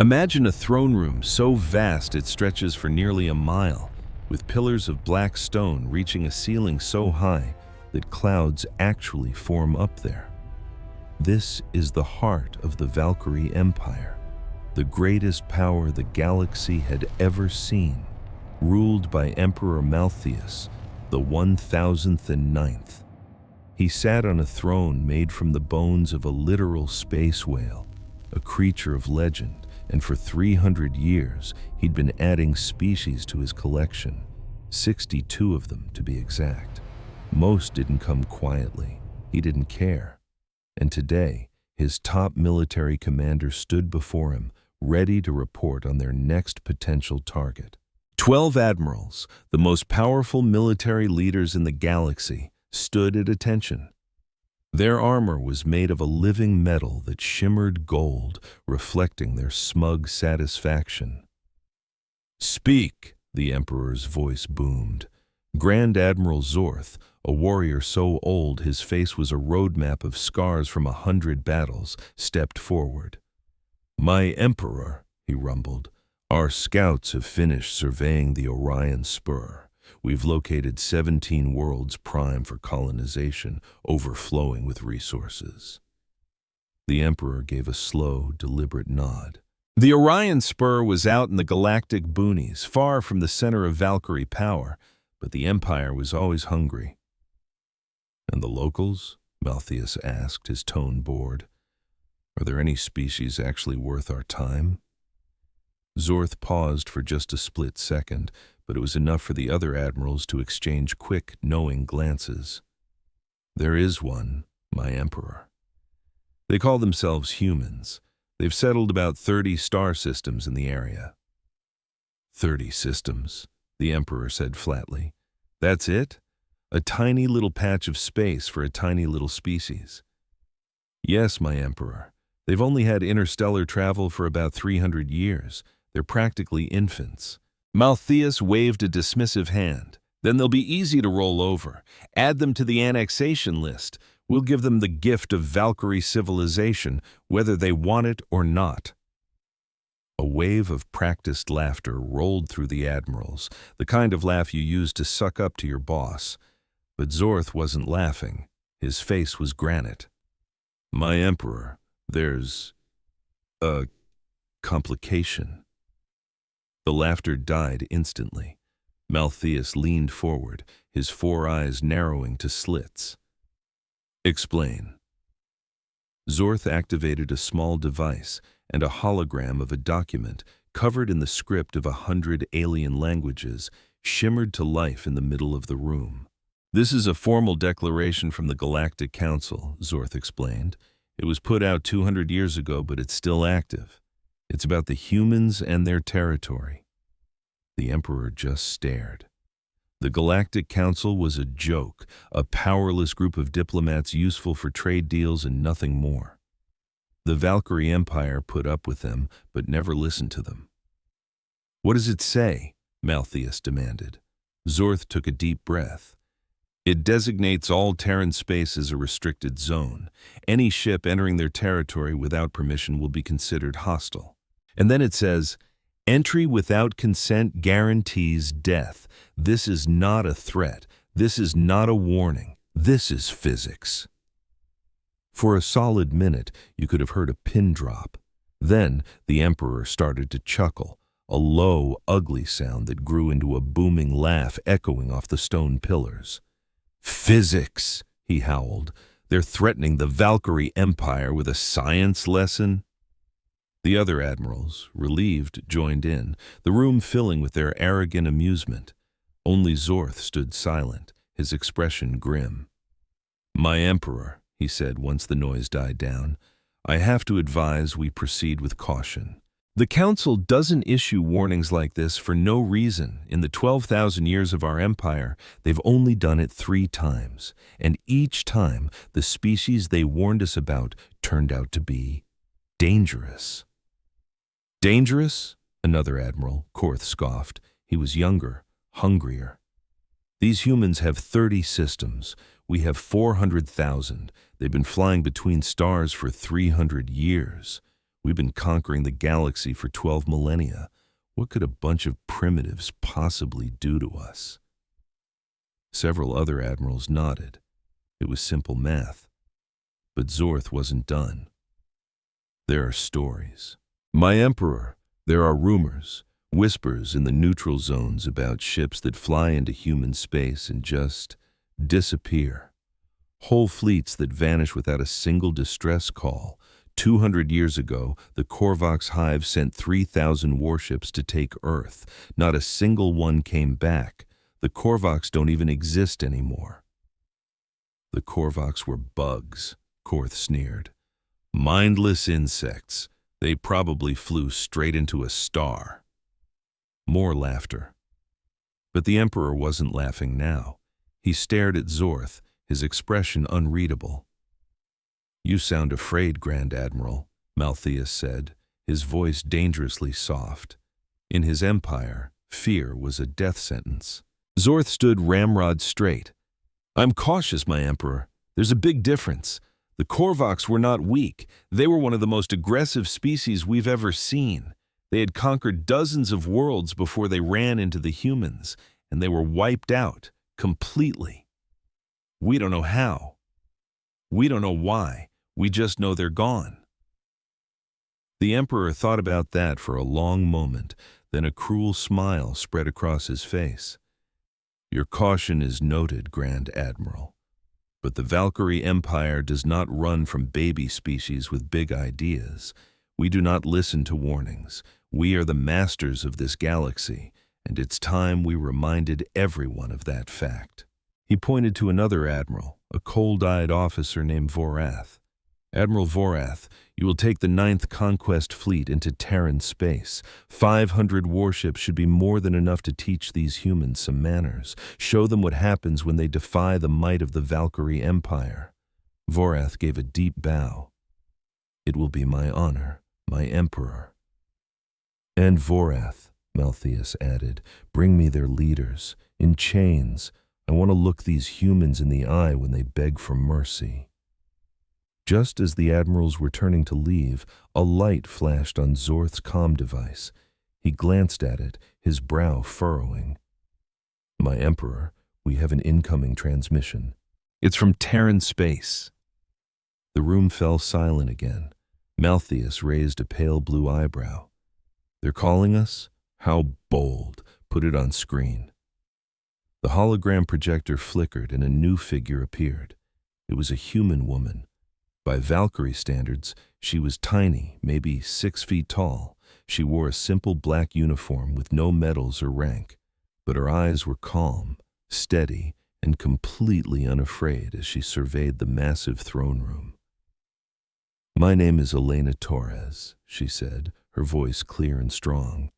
Imagine a throne room so vast it stretches for nearly a mile, with pillars of black stone reaching a ceiling so high that clouds actually form up there. This is the heart of the Valkyrie Empire, the greatest power the galaxy had ever seen, ruled by Emperor Malthius, the 1009th. He sat on a throne made from the bones of a literal space whale, a creature of legend, and for 300 years he'd been adding species to his collection, 62 of them to be exact. Most didn't come quietly. He didn't care. And today, his top military commander stood before him, ready to report on their next potential target. 12 admirals, the most powerful military leaders in the galaxy, stood at attention. Their armor was made of a living metal that shimmered gold, reflecting their smug satisfaction. "Speak," the Emperor's voice boomed. Grand Admiral Zorth, a warrior so old his face was a roadmap of scars from 100 battles, stepped forward. "My Emperor," he rumbled, "our scouts have finished surveying the Orion Spur. We've located 17 worlds prime for colonization, overflowing with resources." The Emperor gave a slow, deliberate nod. The Orion Spur was out in the galactic boonies, far from the center of Valkyrie power, but the Empire was always hungry. "And the locals?" Malthius asked, his tone bored. "Are there any species actually worth our time?" Zorth paused for just a split second, but it was enough for the other admirals to exchange quick, knowing glances. "There is one, my Emperor. They call themselves humans. They've settled about 30 star systems in the area." 30 systems, the Emperor said flatly. "That's it? A tiny little patch of space for a tiny little species?" "Yes, my Emperor. They've only had interstellar travel for about 300 years. They're practically infants." Malthius waved a dismissive hand. "Then they'll be easy to roll over. Add them to the annexation list. We'll give them the gift of Valkyrie civilization, whether they want it or not." A wave of practiced laughter rolled through the admirals, the kind of laugh you use to suck up to your boss. But Zorth wasn't laughing. His face was granite. "My Emperor, there's a complication." The laughter died instantly. Malthius leaned forward, his 4 eyes narrowing to slits. "Explain." Zorth activated a small device, and a hologram of a document, covered in the script of 100 alien languages, shimmered to life in the middle of the room. "This is a formal declaration from the Galactic Council," Zorth explained. "It was put out 200 years ago, but it's still active. It's about the humans and their territory." The Emperor just stared. The Galactic Council was a joke, a powerless group of diplomats useful for trade deals and nothing more. The Valkyrie Empire put up with them, but never listened to them. "What does it say?" Malthius demanded. Zorth took a deep breath. "It designates all Terran space as a restricted zone. Any ship entering their territory without permission will be considered hostile. And then it says, entry without consent guarantees death. This is not a threat. This is not a warning. This is physics." For a solid minute, you could have heard a pin drop. Then the Emperor started to chuckle, a low, ugly sound that grew into a booming laugh echoing off the stone pillars. "Physics," he howled. "They're threatening the Valkyrie Empire with a science lesson?" The other admirals, relieved, joined in, the room filling with their arrogant amusement. Only Zorth stood silent, his expression grim. "My Emperor," he said once the noise died down, "I have to advise we proceed with caution. The Council doesn't issue warnings like this for no reason. In the 12,000 years of our empire, they've only done it 3 times, and each time the species they warned us about turned out to be dangerous." "Dangerous?" Another admiral, Korth, scoffed. He was younger, hungrier. "These humans have 30 systems. We have 400,000. They've been flying between stars for 300 years. We've been conquering the galaxy for 12 millennia. What could a bunch of primitives possibly do to us? Several other admirals nodded. It was simple math. But Zorth wasn't done. There are stories. My Emperor, there are rumors, whispers in the neutral zones about ships that fly into human space and just disappear. Whole fleets that vanish without a single distress call. 200 years ago, the Korvax Hive sent 3,000 warships to take Earth. Not a single one came back. The Korvax don't even exist anymore. The Korvax were bugs, Korth sneered. Mindless insects. They probably flew straight into a star. More laughter. But the Emperor wasn't laughing now. He stared at Zorth, his expression unreadable. You sound afraid, Grand Admiral, Maltheus said, his voice dangerously soft. In his empire, fear was a death sentence. Zorth stood ramrod straight. I'm cautious, my Emperor. There's a big difference. The Korvax were not weak. They were one of the most aggressive species we've ever seen. They had conquered dozens of worlds before they ran into the humans, and they were wiped out, completely. We don't know how. We don't know why. We just know they're gone. The Emperor thought about that for a long moment, then a cruel smile spread across his face. Your caution is noted, Grand Admiral. But the Valkyrie Empire does not run from baby species with big ideas. We do not listen to warnings. We are the masters of this galaxy, and it's time we reminded everyone of that fact. He pointed to another admiral, a cold-eyed officer named Vorath. Admiral Vorath, you will take the 9th Conquest Fleet into Terran space. 500 warships should be more than enough to teach these humans some manners. Show them what happens when they defy the might of the Valkyrie Empire. Vorath gave a deep bow. It will be my honor, my Emperor. And Vorath, Maltheus added, bring me their leaders, in chains. I want to look these humans in the eye when they beg for mercy. Just as the admirals were turning to leave, a light flashed on Zorth's comm device. He glanced at it, his brow furrowing. My Emperor, we have an incoming transmission. It's from Terran space. The room fell silent again. Maltheus raised a pale blue eyebrow. They're calling us? How bold. Put it on screen. The hologram projector flickered and a new figure appeared. It was a human woman. By Valkyrie standards, she was tiny, maybe 6 feet tall. She wore a simple black uniform with no medals or rank, but her eyes were calm, steady, and completely unafraid as she surveyed the massive throne room. My name is Elena Torres, she said, her voice clear and strong.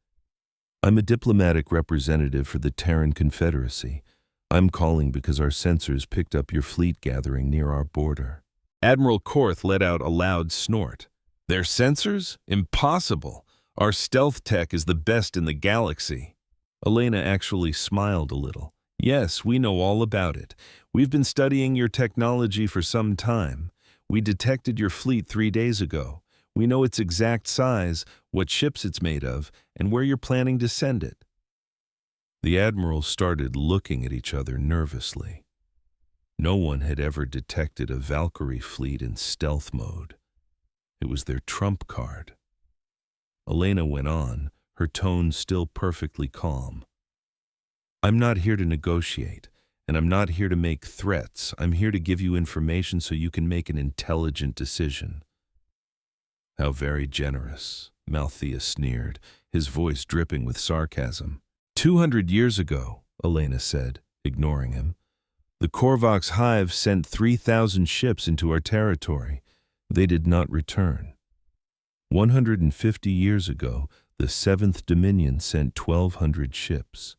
I'm a diplomatic representative for the Terran Confederacy. I'm calling because our sensors picked up your fleet gathering near our border. Admiral Korth let out a loud snort. Their sensors? Impossible. Our stealth tech is the best in the galaxy. Elena actually smiled a little. Yes, we know all about it. We've been studying your technology for some time. We detected your fleet 3 days ago. We know its exact size, what ships it's made of, and where you're planning to send it. The admirals started looking at each other nervously. No one had ever detected a Valkyrie fleet in stealth mode. It was their trump card. Elena went on, her tone still perfectly calm. I'm not here to negotiate, and I'm not here to make threats. I'm here to give you information so you can make an intelligent decision. How very generous, Maltheus sneered, his voice dripping with sarcasm. 200 years ago, Elena said, ignoring him, the Korvax Hive sent 3,000 ships into our territory. They did not return. 150 years ago, the 7th Dominion sent 1,200 ships.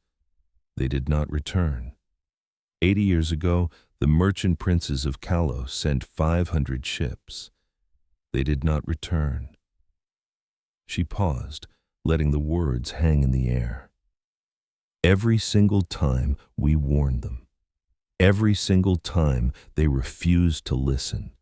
They did not return. 80 years ago, the merchant princes of Kalos sent 500 ships. They did not return. She paused, letting the words hang in the air. Every single time we warned them. Every single time they refused to listen.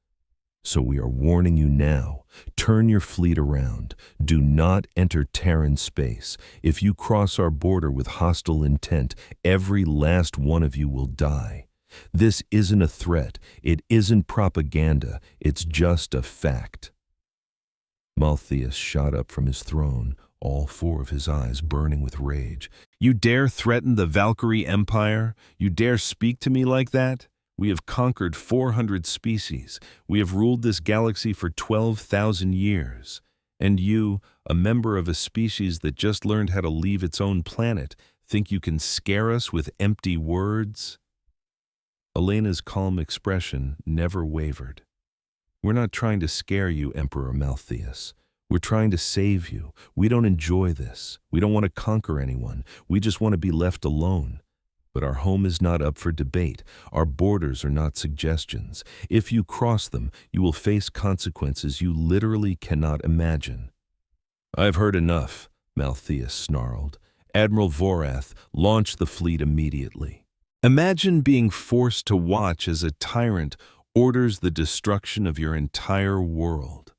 So we are warning you now. Turn your fleet around. Do not enter Terran space. If you cross our border with hostile intent, every last one of you will die. This isn't a threat. It isn't propaganda. It's just a fact. Malthus shot up from his throne, all four of his eyes burning with rage. You dare threaten the Valkyrie Empire? You dare speak to me like that? We have conquered 400 species. We have ruled this galaxy for 12,000 years. And you, a member of a species that just learned how to leave its own planet, think you can scare us with empty words? Elena's calm expression never wavered. We're not trying to scare you, Emperor Malthus. We're trying to save you. We don't enjoy this. We don't want to conquer anyone. We just want to be left alone. But our home is not up for debate. Our borders are not suggestions. If you cross them, you will face consequences you literally cannot imagine. I've heard enough, Malthus snarled. Admiral Vorath, launch the fleet immediately. Imagine being forced to watch as a tyrant orders the destruction of your entire world.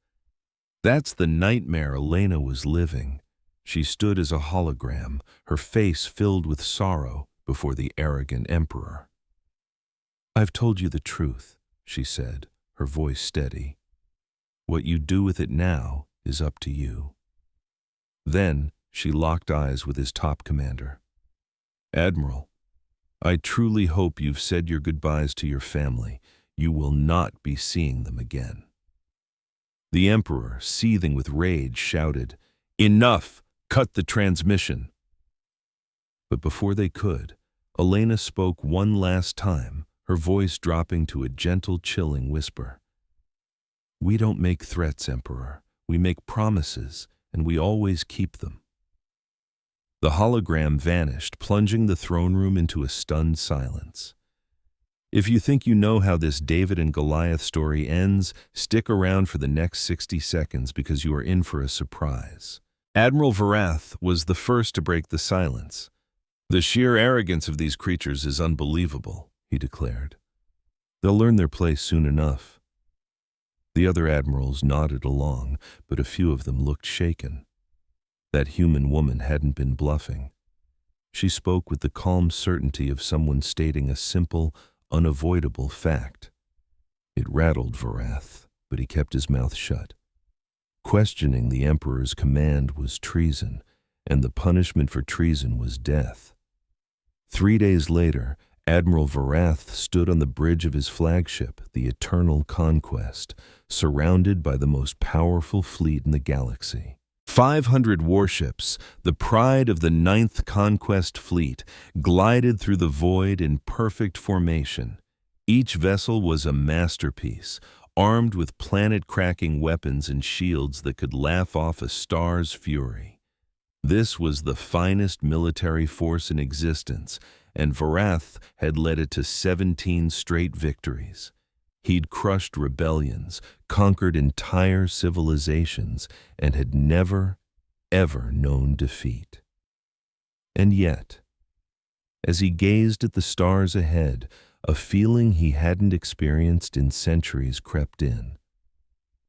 That's the nightmare Elena was living. She stood as a hologram, her face filled with sorrow, before the arrogant emperor. I've told you the truth, she said, her voice steady. What you do with it now is up to you. Then she locked eyes with his top commander. Admiral, I truly hope you've said your goodbyes to your family. You will not be seeing them again. The emperor, seething with rage, shouted, Enough! Cut the transmission! But before they could, Elena spoke one last time, her voice dropping to a gentle, chilling whisper. We don't make threats, Emperor. We make promises, and we always keep them. The hologram vanished, plunging the throne room into a stunned silence. If you think you know how this David and Goliath story ends, stick around for the next 60 seconds because you are in for a surprise. Admiral Vorath was the first to break the silence. The sheer arrogance of these creatures is unbelievable, he declared. They'll learn their place soon enough. The other admirals nodded along, but a few of them looked shaken. That human woman hadn't been bluffing. She spoke with the calm certainty of someone stating a simple, unavoidable fact. It rattled Vorath, but he kept his mouth shut. Questioning the Emperor's command was treason, and the punishment for treason was death. 3 days later, Admiral Vorath stood on the bridge of his flagship, the Eternal Conquest, surrounded by the most powerful fleet in the galaxy. 500 warships, the pride of the 9th Conquest Fleet, glided through the void in perfect formation. Each vessel was a masterpiece, armed with planet-cracking weapons and shields that could laugh off a star's fury. This was the finest military force in existence, and Vorath had led it to 17 straight victories. He'd crushed rebellions, conquered entire civilizations, and had never, ever known defeat. And yet, as he gazed at the stars ahead, a feeling he hadn't experienced in centuries crept in.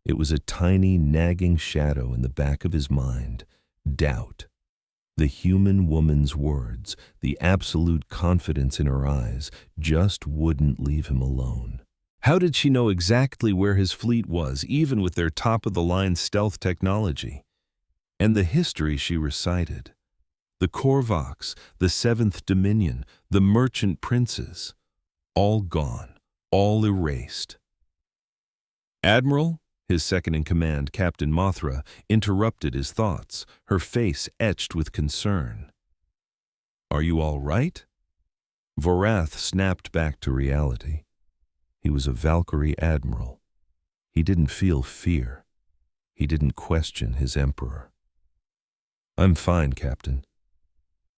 It was a tiny, nagging shadow in the back of his mind, doubt. The human woman's words, the absolute confidence in her eyes, just wouldn't leave him alone. How did she know exactly where his fleet was, even with their top-of-the-line stealth technology? And the history she recited. The Korvoks, the Seventh Dominion, the merchant princes. All gone, all erased. Admiral, his second-in-command, Captain Mothra, interrupted his thoughts, her face etched with concern. Are you all right? Vorath snapped back to reality. He was a Valkyrie admiral. He didn't feel fear. He didn't question his emperor. I'm fine, Captain.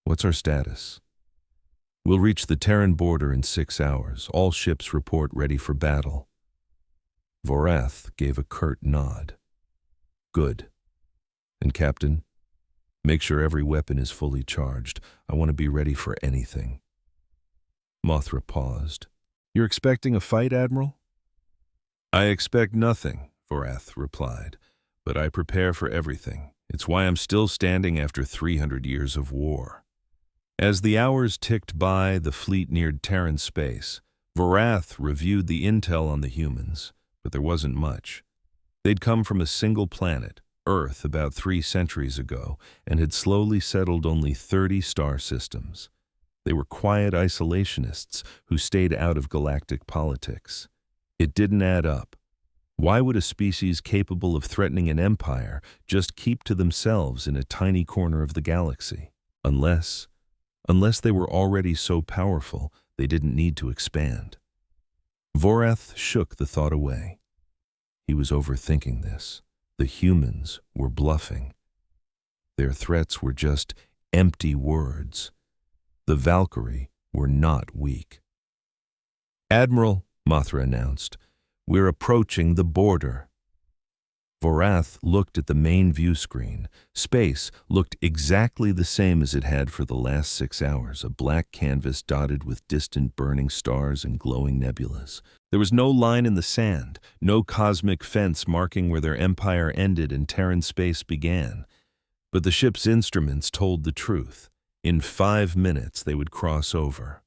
What's our status? We'll reach the Terran border in 6 hours. All ships report ready for battle. Vorath gave a curt nod. Good. And Captain, make sure every weapon is fully charged. I want to be ready for anything. Mothra paused. You're expecting a fight, Admiral? I expect nothing, Vorath replied, but I prepare for everything. It's why I'm still standing after 300 years of war. As the hours ticked by, the fleet neared Terran space. Vorath reviewed the intel on the humans, but there wasn't much. They'd come from a single planet, Earth, about 3 centuries ago, and had slowly settled only 30 star systems. They were quiet isolationists who stayed out of galactic politics. It didn't add up. Why would a species capable of threatening an empire just keep to themselves in a tiny corner of the galaxy? Unless they were already so powerful they didn't need to expand. Vorath shook the thought away. He was overthinking this. The humans were bluffing. Their threats were just empty words. The Valkyrie were not weak. "Admiral," Mothra announced, "we're approaching the border." Vorath looked at the main view screen. Space looked exactly the same as it had for the last 6 hours, a black canvas dotted with distant burning stars and glowing nebulas. There was no line in the sand, no cosmic fence marking where their empire ended and Terran space began. But the ship's instruments told the truth. In 5 minutes they would cross over.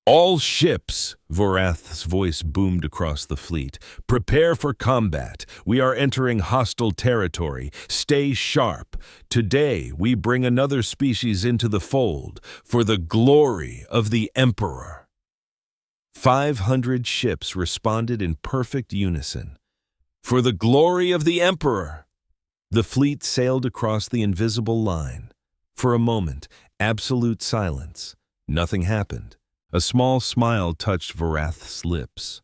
"All ships," Vorath's voice boomed across the fleet, "prepare for combat. We are entering hostile territory. Stay sharp. Today we bring another species into the fold for the glory of the Emperor." 500 ships responded in perfect unison. "For the glory of the Emperor!" The fleet sailed across the invisible line. For a moment, absolute silence. Nothing happened. A small smile touched Vorath's lips.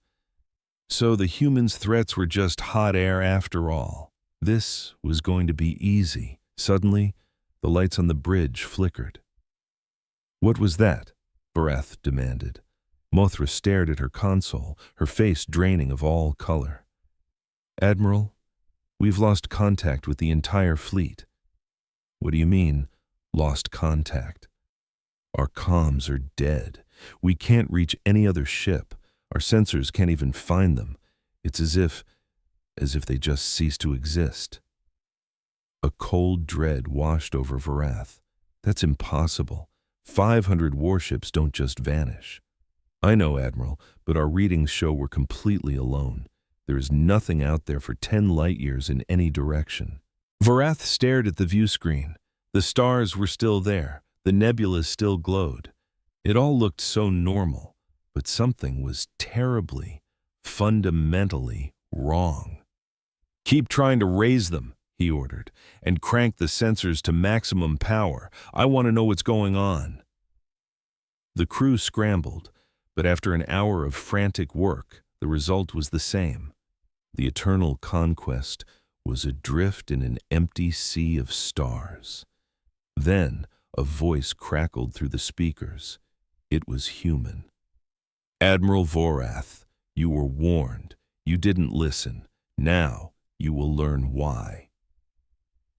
So the humans' threats were just hot air after all. This was going to be easy. Suddenly, the lights on the bridge flickered. "What was that?" Vorath demanded. Mothra stared at her console, her face draining of all color. "Admiral, we've lost contact with the entire fleet." "What do you mean, lost contact?" "Our comms are dead. We can't reach any other ship. Our sensors can't even find them. It's as if they just ceased to exist." A cold dread washed over Vorath. "That's impossible. 500 warships don't just vanish." "I know, Admiral, but our readings show we're completely alone. There is nothing out there for 10 light years in any direction." Vorath stared at the view screen. The stars were still there. The nebulas still glowed. It all looked so normal, but something was terribly, fundamentally wrong. "Keep trying to raise them," he ordered, "and crank the sensors to maximum power. I want to know what's going on." The crew scrambled, but after an hour of frantic work, the result was the same. The eternal conquest was adrift in an empty sea of stars. Then a voice crackled through the speakers. It was human. "Admiral Vorath, you were warned. You didn't listen. Now you will learn why."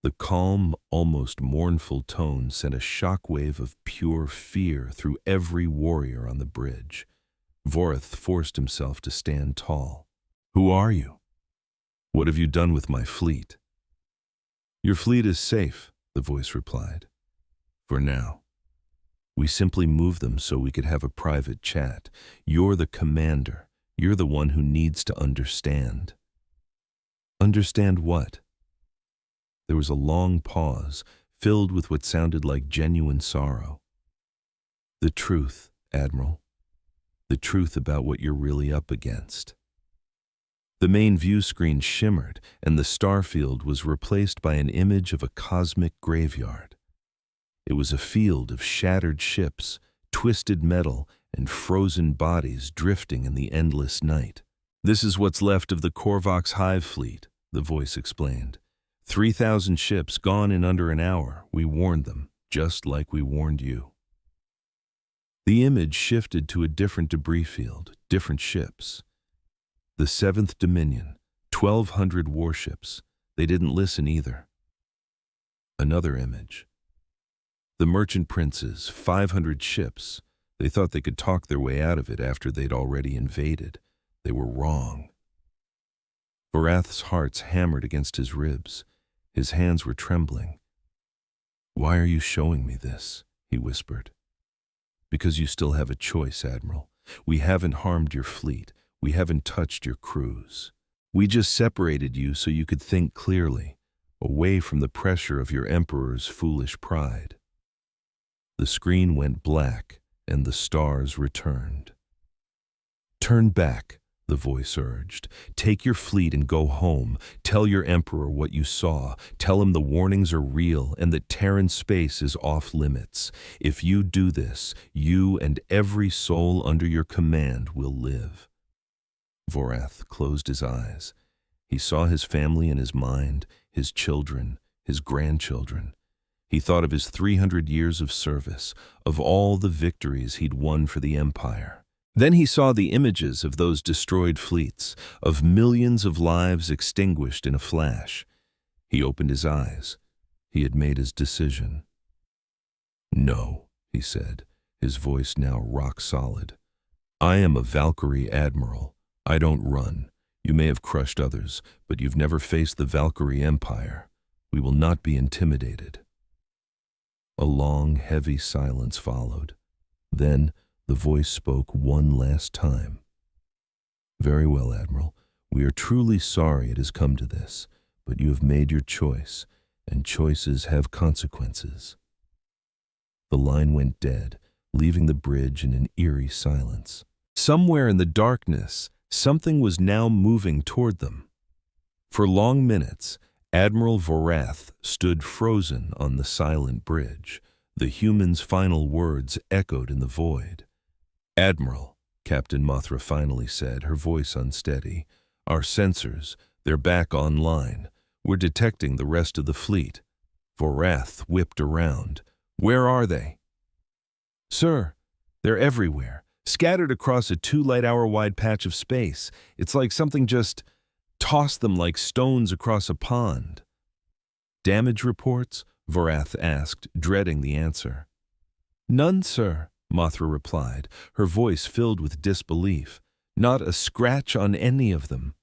The calm, almost mournful tone sent a shockwave of pure fear through every warrior on the bridge. Vorath forced himself to stand tall. "Who are you? What have you done with my fleet?" "Your fleet is safe," the voice replied. "For now. We simply moved them so we could have a private chat. You're the commander. You're the one who needs to understand." "Understand what?" There was a long pause, filled with what sounded like genuine sorrow. "The truth, Admiral. The truth about what you're really up against." The main view screen shimmered, and the starfield was replaced by an image of a cosmic graveyard. It was a field of shattered ships, twisted metal, and frozen bodies drifting in the endless night. "This is what's left of the Korvax Hive fleet," the voice explained. 3,000 ships gone in under an hour. We warned them, just like we warned you. The image shifted to a different debris field, different ships. The 7th Dominion, 1,200 warships. They didn't listen either. Another image. The Merchant Princes, 500 ships. They thought they could talk their way out of it after they'd already invaded. They were wrong. Vorath's heart hammered against his ribs. His hands were trembling. "Why are you showing me this?" he whispered. "Because you still have a choice, Admiral. We haven't harmed your fleet. We haven't touched your crews. We just separated you so you could think clearly, away from the pressure of your Emperor's foolish pride." The screen went black, and the stars returned. "Turn back," the voice urged. "Take your fleet and go home. Tell your Emperor what you saw. Tell him the warnings are real and that Terran space is off limits. If you do this, you and every soul under your command will live." Vorath closed his eyes. He saw his family in his mind, his children, his grandchildren. He thought of his 300 years of service, of all the victories he'd won for the Empire. Then he saw the images of those destroyed fleets, of millions of lives extinguished in a flash. He opened his eyes. He had made his decision. "No," he said, his voice now rock solid. "I am a Valkyrie Admiral. I don't run. You may have crushed others, but you've never faced the Valkyrie Empire. We will not be intimidated." A long, heavy silence followed. Then the voice spoke one last time. "Very well, Admiral. We are truly sorry it has come to this, but you have made your choice, and choices have consequences." The line went dead, leaving the bridge in an eerie silence. Somewhere in the darkness, something was now moving toward them. For long minutes, Admiral Vorath stood frozen on the silent bridge. The human's final words echoed in the void. "Admiral," Captain Mothra finally said, her voice unsteady, "our sensors, they're back online. We're detecting the rest of the fleet." Vorath whipped around. "Where are they?" "Sir, they're everywhere, scattered across a 2 light-hour wide patch of space. It's like something just tossed them like stones across a pond." "Damage reports?" Vorath asked, dreading the answer. "None, sir," Mothra replied, her voice filled with disbelief. "Not a scratch on any of them."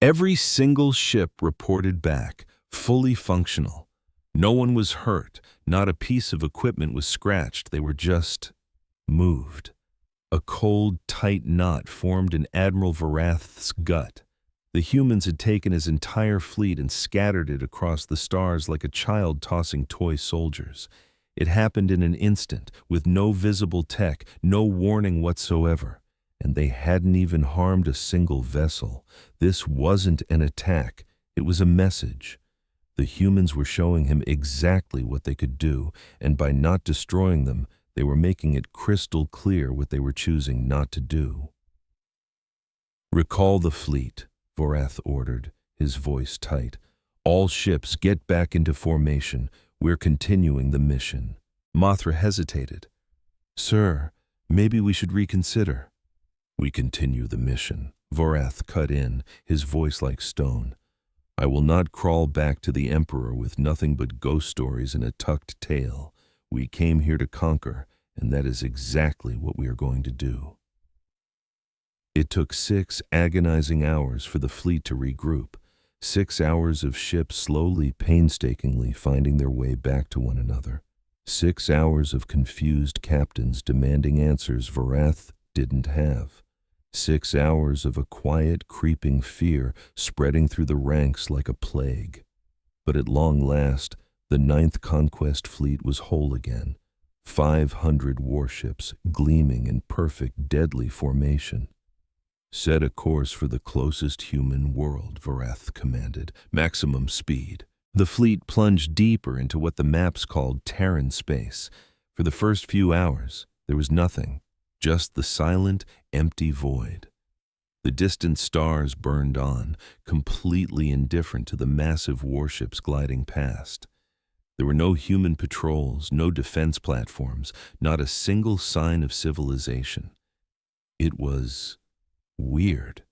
Every single ship reported back, fully functional. No one was hurt, not a piece of equipment was scratched, they were just moved. A cold, tight knot formed in Admiral Vorath's gut. The humans had taken his entire fleet and scattered it across the stars like a child tossing toy soldiers. It happened in an instant, with no visible tech, no warning whatsoever. And they hadn't even harmed a single vessel. This wasn't an attack, it was a message. The humans were showing him exactly what they could do, and by not destroying them, they were making it crystal clear what they were choosing not to do. "Recall the fleet," Vorath ordered, his voice tight. "All ships get back into formation. We're continuing the mission." Mothra hesitated. "Sir, maybe we should reconsider." "We continue the mission," Vorath cut in, his voice like stone. "I will not crawl back to the Emperor with nothing but ghost stories and a tucked tail. We came here to conquer, and that is exactly what we are going to do." It took 6 agonizing hours for the fleet to regroup, 6 hours of ships slowly, painstakingly finding their way back to one another, 6 hours of confused captains demanding answers Vorath didn't have, 6 hours of a quiet, creeping fear spreading through the ranks like a plague. But at long last, the 9th Conquest Fleet was whole again, 500 warships gleaming in perfect, deadly formation. "Set a course for the closest human world," Vorath commanded. "Maximum speed." The fleet plunged deeper into what the maps called Terran space. For the first few hours, there was nothing, just the silent, empty void. The distant stars burned on, completely indifferent to the massive warships gliding past. There were no human patrols, no defense platforms, not a single sign of civilization. It was weird.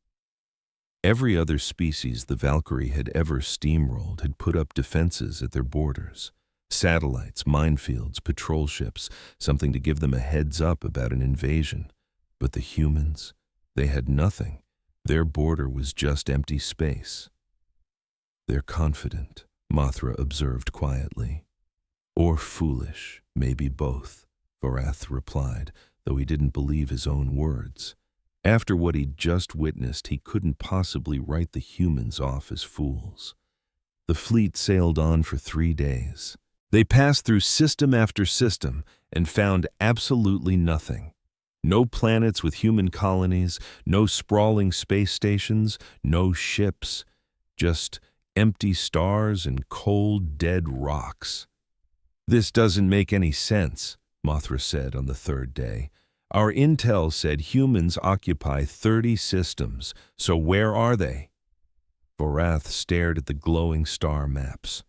Every other species the Valkyrie had ever steamrolled had put up defenses at their borders. Satellites, minefields, patrol ships, something to give them a heads up about an invasion. But the humans, they had nothing. Their border was just empty space. They're confident, Mothra observed quietly. Or foolish, maybe both, Vorath replied, though he didn't believe his own words. After what he'd just witnessed, he couldn't possibly write the humans off as fools. The fleet sailed on for 3 days. They passed through system after system and found absolutely nothing. No planets with human colonies, no sprawling space stations, no ships, just empty stars and cold, dead rocks. "This doesn't make any sense," Mothra said on the 3rd day. "Our intel said humans occupy 30 systems, so where are they?" Vorath stared at the glowing star maps.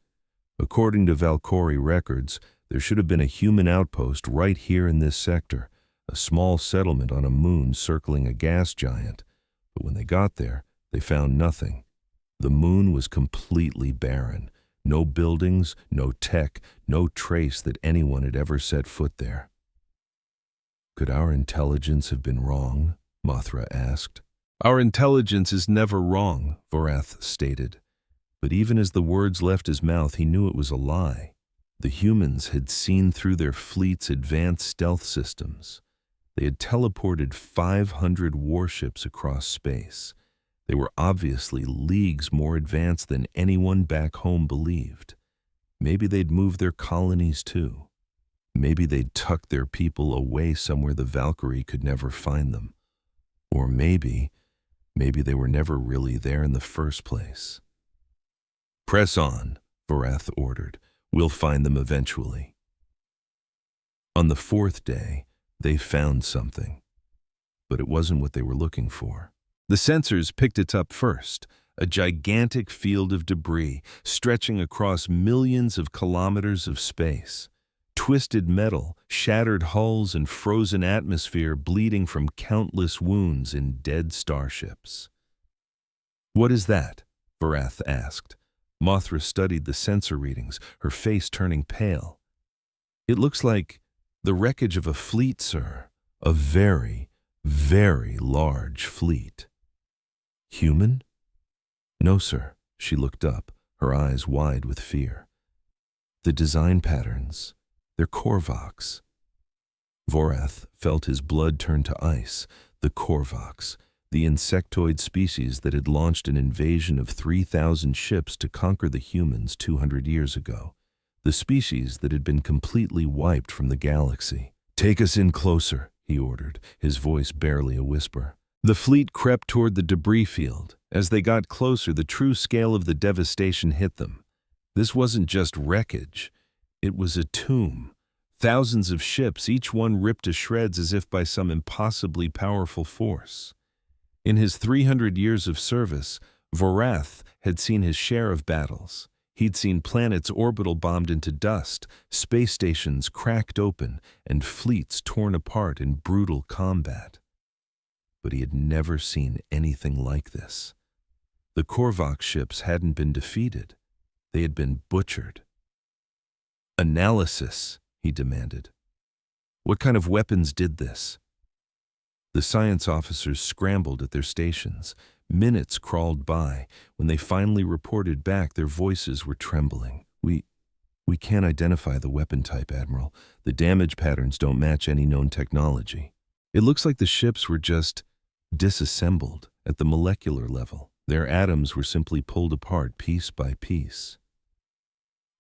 According to Valkyrie records, there should have been a human outpost right here in this sector, a small settlement on a moon circling a gas giant. But when they got there, they found nothing. The moon was completely barren. No buildings, no tech, no trace that anyone had ever set foot there. "Could our intelligence have been wrong?" Mothra asked. "Our intelligence is never wrong," Vorath stated. But even as the words left his mouth, he knew it was a lie. The humans had seen through their fleet's advanced stealth systems. They had teleported 500 warships across space. They were obviously leagues more advanced than anyone back home believed. Maybe they'd moved their colonies too. Maybe they'd tucked their people away somewhere the Valkyrie could never find them. Or maybe they were never really there in the first place. "Press on," Vorath ordered. "We'll find them eventually." On the 4th day, they found something. But it wasn't what they were looking for. The sensors picked it up first, a gigantic field of debris stretching across millions of kilometers of space. Twisted metal, shattered hulls, and frozen atmosphere bleeding from countless wounds in dead starships. "What is that?" Vorath asked. Mothra studied the sensor readings, her face turning pale. "It looks like the wreckage of a fleet, sir. A very, very large fleet." "Human?" "No, sir." She looked up, her eyes wide with fear. "The design patterns, they're Korvox." Vorath felt his blood turn to ice. The Korvox, the insectoid species that had launched an invasion of 3,000 ships to conquer the humans 200 years ago. The species that had been completely wiped from the galaxy. "Take us in closer," he ordered, his voice barely a whisper. The fleet crept toward the debris field. As they got closer, the true scale of the devastation hit them. This wasn't just wreckage. It was a tomb. Thousands of ships, each one ripped to shreds as if by some impossibly powerful force. In his 300 years of service, Vorath had seen his share of battles. He'd seen planets orbital bombed into dust, space stations cracked open, and fleets torn apart in brutal combat. But he had never seen anything like this. The Korvox ships hadn't been defeated. They had been butchered. "Analysis," he demanded. "What kind of weapons did this?" The science officers scrambled at their stations. Minutes crawled by. When they finally reported back, their voices were trembling. We can't identify the weapon type, Admiral. The damage patterns don't match any known technology. It looks like the ships were just disassembled at the molecular level. Their atoms were simply pulled apart piece by piece."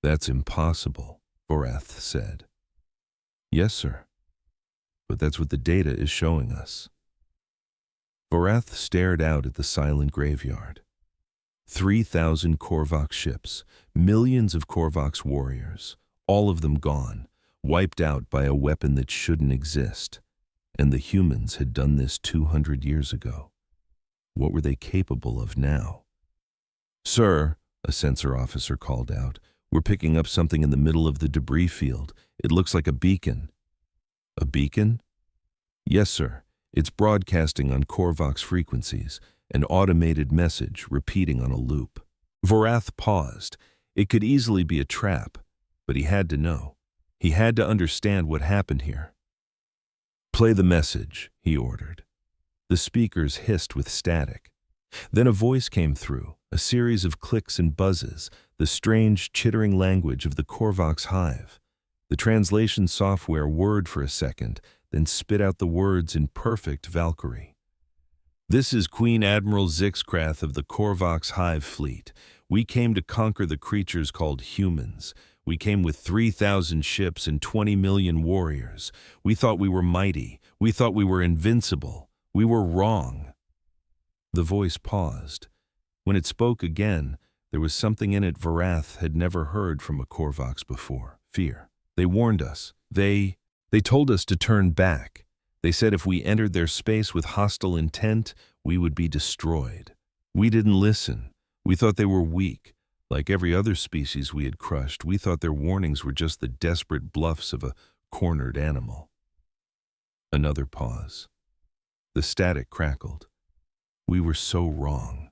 "That's impossible," Vorath said. "Yes, sir. But that's what the data is showing us." Vorath stared out at the silent graveyard. 3,000 Korvox ships, millions of Korvox warriors, all of them gone, wiped out by a weapon that shouldn't exist. And the humans had done this 200 years ago. What were they capable of now? "Sir," a sensor officer called out, "we're picking up something in the middle of the debris field. It looks like a beacon." "A beacon?" "Yes, sir. It's broadcasting on Korvox frequencies, an automated message repeating on a loop." Vorath paused. It could easily be a trap, but he had to know. He had to understand what happened here. "Play the message," he ordered. The speakers hissed with static. Then a voice came through, a series of clicks and buzzes, the strange, chittering language of the Korvax hive. The translation software whirred for a second, then spit out the words in perfect Valkyrie. "This is Queen Admiral Zixkrath of the Korvax hive fleet. We came to conquer the creatures called humans. We came with 3,000 ships and 20 million warriors. We thought we were mighty. We thought we were invincible. We were wrong." The voice paused. When it spoke again, there was something in it Varath had never heard from a Korvax before: fear. "They warned us. They told us to turn back. They said if we entered their space with hostile intent, we would be destroyed. We didn't listen. We thought they were weak. Like every other species we had crushed, we thought their warnings were just the desperate bluffs of a cornered animal." Another pause. The static crackled. "We were so wrong.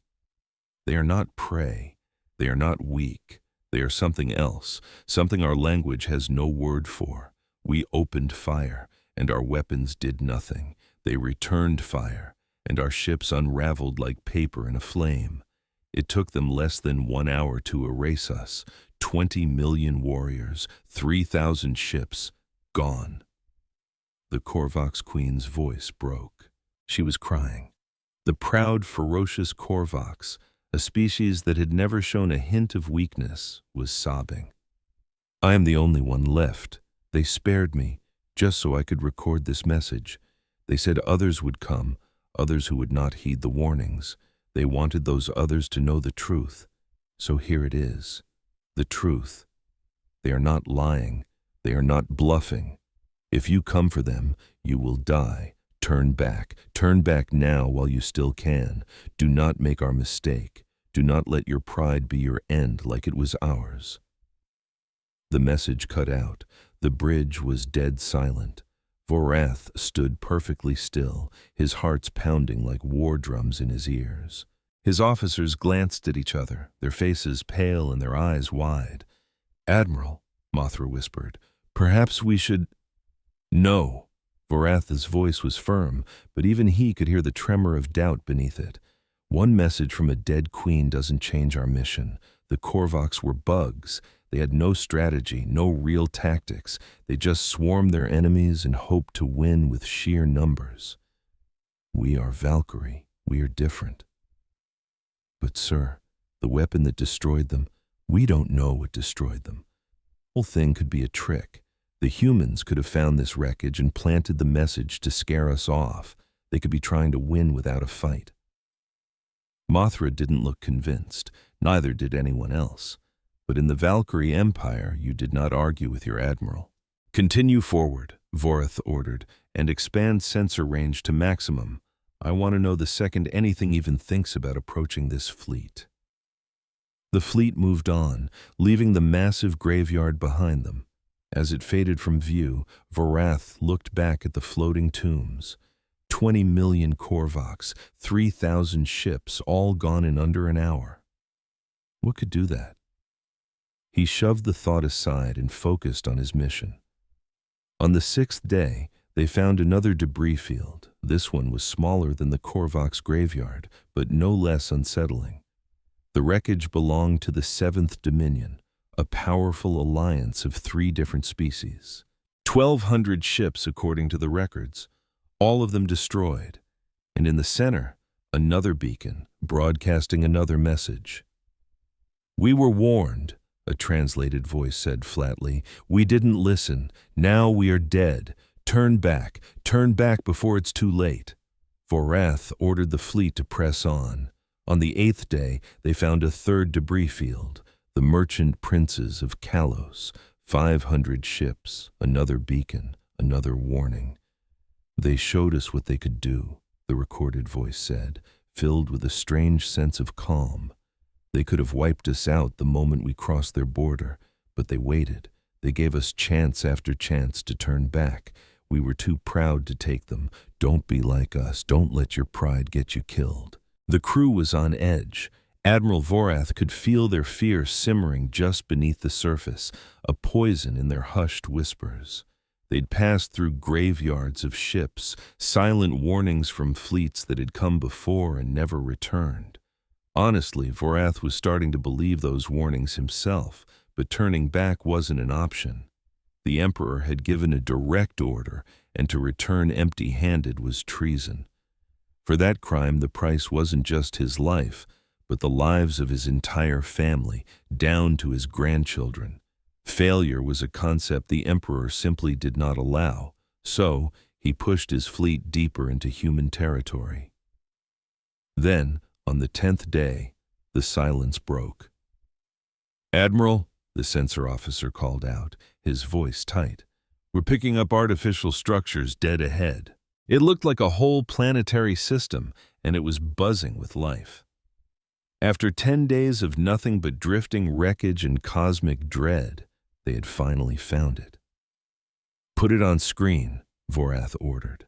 They are not prey. They are not weak. They are something else, something our language has no word for. We opened fire, and our weapons did nothing. They returned fire, and our ships unraveled like paper in a flame. It took them less than 1 hour to erase us. 20 million warriors, 3,000 ships, gone." The Korvax queen's voice broke. She was crying. The proud, ferocious Korvax, a species that had never shown a hint of weakness, was sobbing. "I am the only one left. They spared me, just so I could record this message. They said others would come, others who would not heed the warnings. They wanted those others to know the truth. So here it is. The truth. They are not lying. They are not bluffing. If you come for them, you will die. Turn back. Turn back now while you still can. Do not make our mistake. Do not let your pride be your end like it was ours." The message cut out. The bridge was dead silent. Varath stood perfectly still, his heart's pounding like war drums in his ears. His officers glanced at each other, their faces pale and their eyes wide. "Admiral," Mothra whispered, "perhaps we should—" "No." Varath's voice was firm, but even he could hear the tremor of doubt beneath it. "One message from a dead queen doesn't change our mission. The Korvax were bugs. They had no strategy, no real tactics. They just swarmed their enemies and hoped to win with sheer numbers. We are Valkyrie. We are different." "But sir, the weapon that destroyed them, we don't know what destroyed them. The whole thing could be a trick. The humans could have found this wreckage and planted the message to scare us off. They could be trying to win without a fight." Mothra didn't look convinced, neither did anyone else. But in the Valkyrie Empire, you did not argue with your admiral. "Continue forward," Vorath ordered, "and expand sensor range to maximum. I want to know the second anything even thinks about approaching this fleet." The fleet moved on, leaving the massive graveyard behind them. As it faded from view, Vorath looked back at the floating tombs. 20 million Korvax, 3,000 ships, all gone in under an hour. What could do that? He shoved the thought aside and focused on his mission. On the 6th day, they found another debris field. This one was smaller than the Korvax graveyard, but no less unsettling. The wreckage belonged to the 7th Dominion, a powerful alliance of 3 different species. 1,200 ships according to the records, all of them destroyed. And in the center, another beacon, broadcasting another message. "We were warned," a translated voice said flatly. "We didn't listen. Now we are dead. Turn back before it's too late." Vorath ordered the fleet to press on. On the 8th day, they found a 3rd debris field, the merchant princes of Kalos, 500 ships, another beacon, another warning. "They showed us what they could do," the recorded voice said, filled with a strange sense of calm. "They could have wiped us out the moment we crossed their border, but they waited. They gave us chance after chance to turn back. We were too proud to take them. Don't be like us. Don't let your pride get you killed." The crew was on edge. Admiral Vorath could feel their fear simmering just beneath the surface, a poison in their hushed whispers. They'd passed through graveyards of ships, silent warnings from fleets that had come before and never returned. Honestly, Vorath was starting to believe those warnings himself, but turning back wasn't an option. The Emperor had given a direct order, and to return empty-handed was treason. For that crime, the price wasn't just his life, but the lives of his entire family, down to his grandchildren. Failure was a concept the Emperor simply did not allow, so he pushed his fleet deeper into human territory. Then, on the 10th day, the silence broke. "Admiral," the sensor officer called out, his voice tight, "we're picking up artificial structures dead ahead." It looked like a whole planetary system, and it was buzzing with life. After 10 days of nothing but drifting wreckage and cosmic dread, they had finally found it. "Put it on screen," Vorath ordered.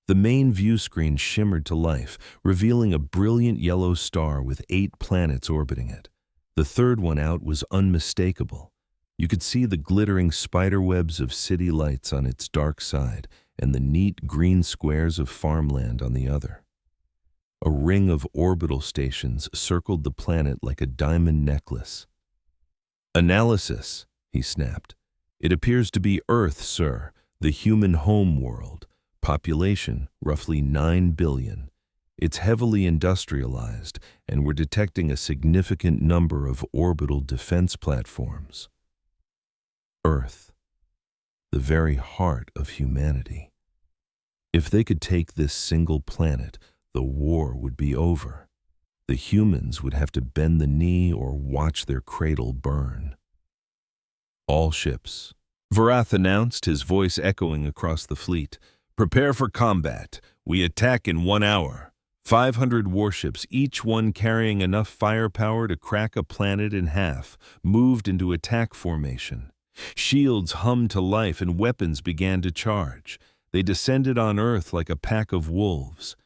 The main view screen shimmered to life, revealing a brilliant yellow star with 8 planets orbiting it. The third one out was unmistakable. You could see the glittering spiderwebs of city lights on its dark side and the neat green squares of farmland on the other. A ring of orbital stations circled the planet like a diamond necklace. "Analysis," he snapped. "It appears to be Earth, sir, the human home world. Population, roughly 9 billion. It's heavily industrialized, and we're detecting a significant number of orbital defense platforms." Earth, the very heart of humanity. If they could take this single planet, the war would be over. The humans would have to bend the knee or watch their cradle burn. "All ships," Vorath announced, his voice echoing across the fleet. "Prepare for combat. We attack in 1 hour. 500 warships, each one carrying enough firepower to crack a planet in half, moved into attack formation. Shields hummed to life and weapons began to charge. They descended on Earth like a pack of wolves.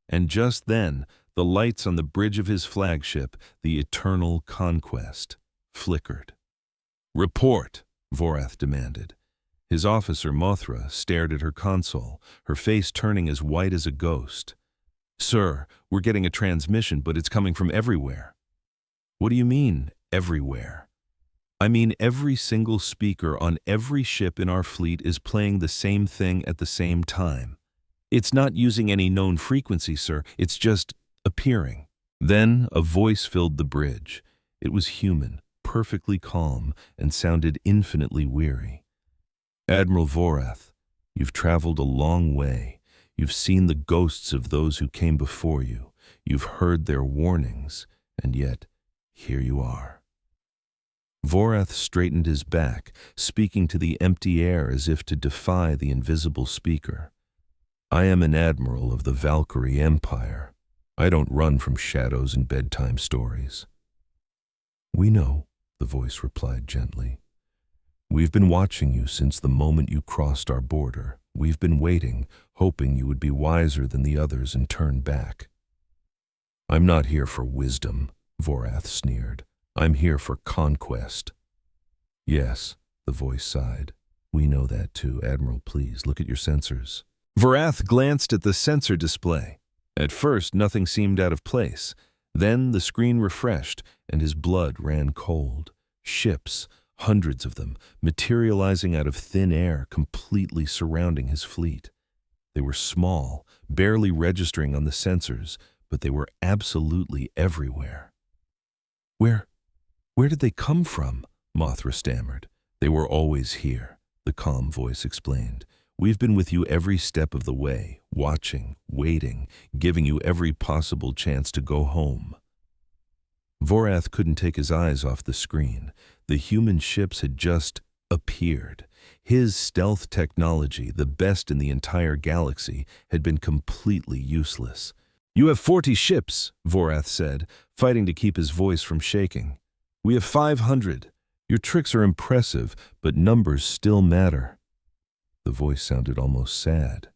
And just then, the lights on the bridge of his flagship, the Eternal Conquest, flickered. "Report," Vorath demanded. His officer, Mothra, stared at her console, her face turning as white as a ghost. "Sir, we're getting a transmission, but it's coming from everywhere." "What do you mean, everywhere?" "I mean every single speaker on every ship in our fleet is playing the same thing at the same time. It's not using any known frequency, sir. It's just appearing." Then a voice filled the bridge. It was human, perfectly calm, and sounded infinitely weary. "Admiral Vorath, you've traveled a long way. You've seen the ghosts of those who came before you. You've heard their warnings, and yet here you are." Vorath straightened his back, speaking to the empty air as if to defy the invisible speaker. "I am an admiral of the Valkyrie Empire. I don't run from shadows and bedtime stories." "We know," the voice replied gently. "We've been watching you since the moment you crossed our border. We've been waiting, hoping you would be wiser than the others and turn back." "I'm not here for wisdom," Vorath sneered. "I'm here for conquest." "Yes," the voice sighed. "We know that too. Admiral, please, look at your sensors." Vorath glanced at the sensor display. At first, nothing seemed out of place. Then the screen refreshed, and his blood ran cold. Ships, hundreds of them, materializing out of thin air, completely surrounding his fleet. They were small, barely registering on the sensors, but they were absolutely everywhere. Where did they come from?" Mothra stammered. "They were always here," the calm voice explained. "We've been with you every step of the way, watching, waiting, giving you every possible chance to go home." Vorath couldn't take his eyes off the screen. The human ships had just appeared. His stealth technology, the best in the entire galaxy, had been completely useless. "You have 40 ships," Vorath said, fighting to keep his voice from shaking. "We have 500. Your tricks are impressive, but numbers still matter." The voice sounded almost sad.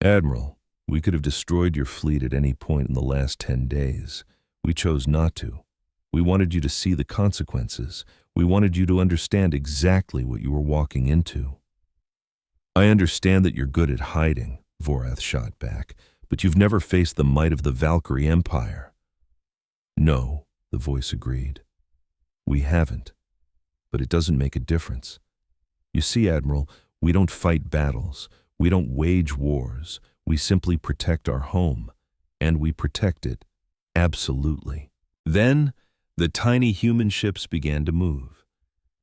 "Admiral, we could have destroyed your fleet at any point in the last 10 days. We chose not to. We wanted you to see the consequences. We wanted you to understand exactly what you were walking into." I understand that you're good at hiding, Vorath shot back, but you've never faced the might of the Valkyrie Empire. No, the voice agreed. We haven't, but it doesn't make a difference. You see, Admiral, we don't fight battles, we don't wage wars, we simply protect our home, and we protect it, absolutely. Then, the tiny human ships began to move.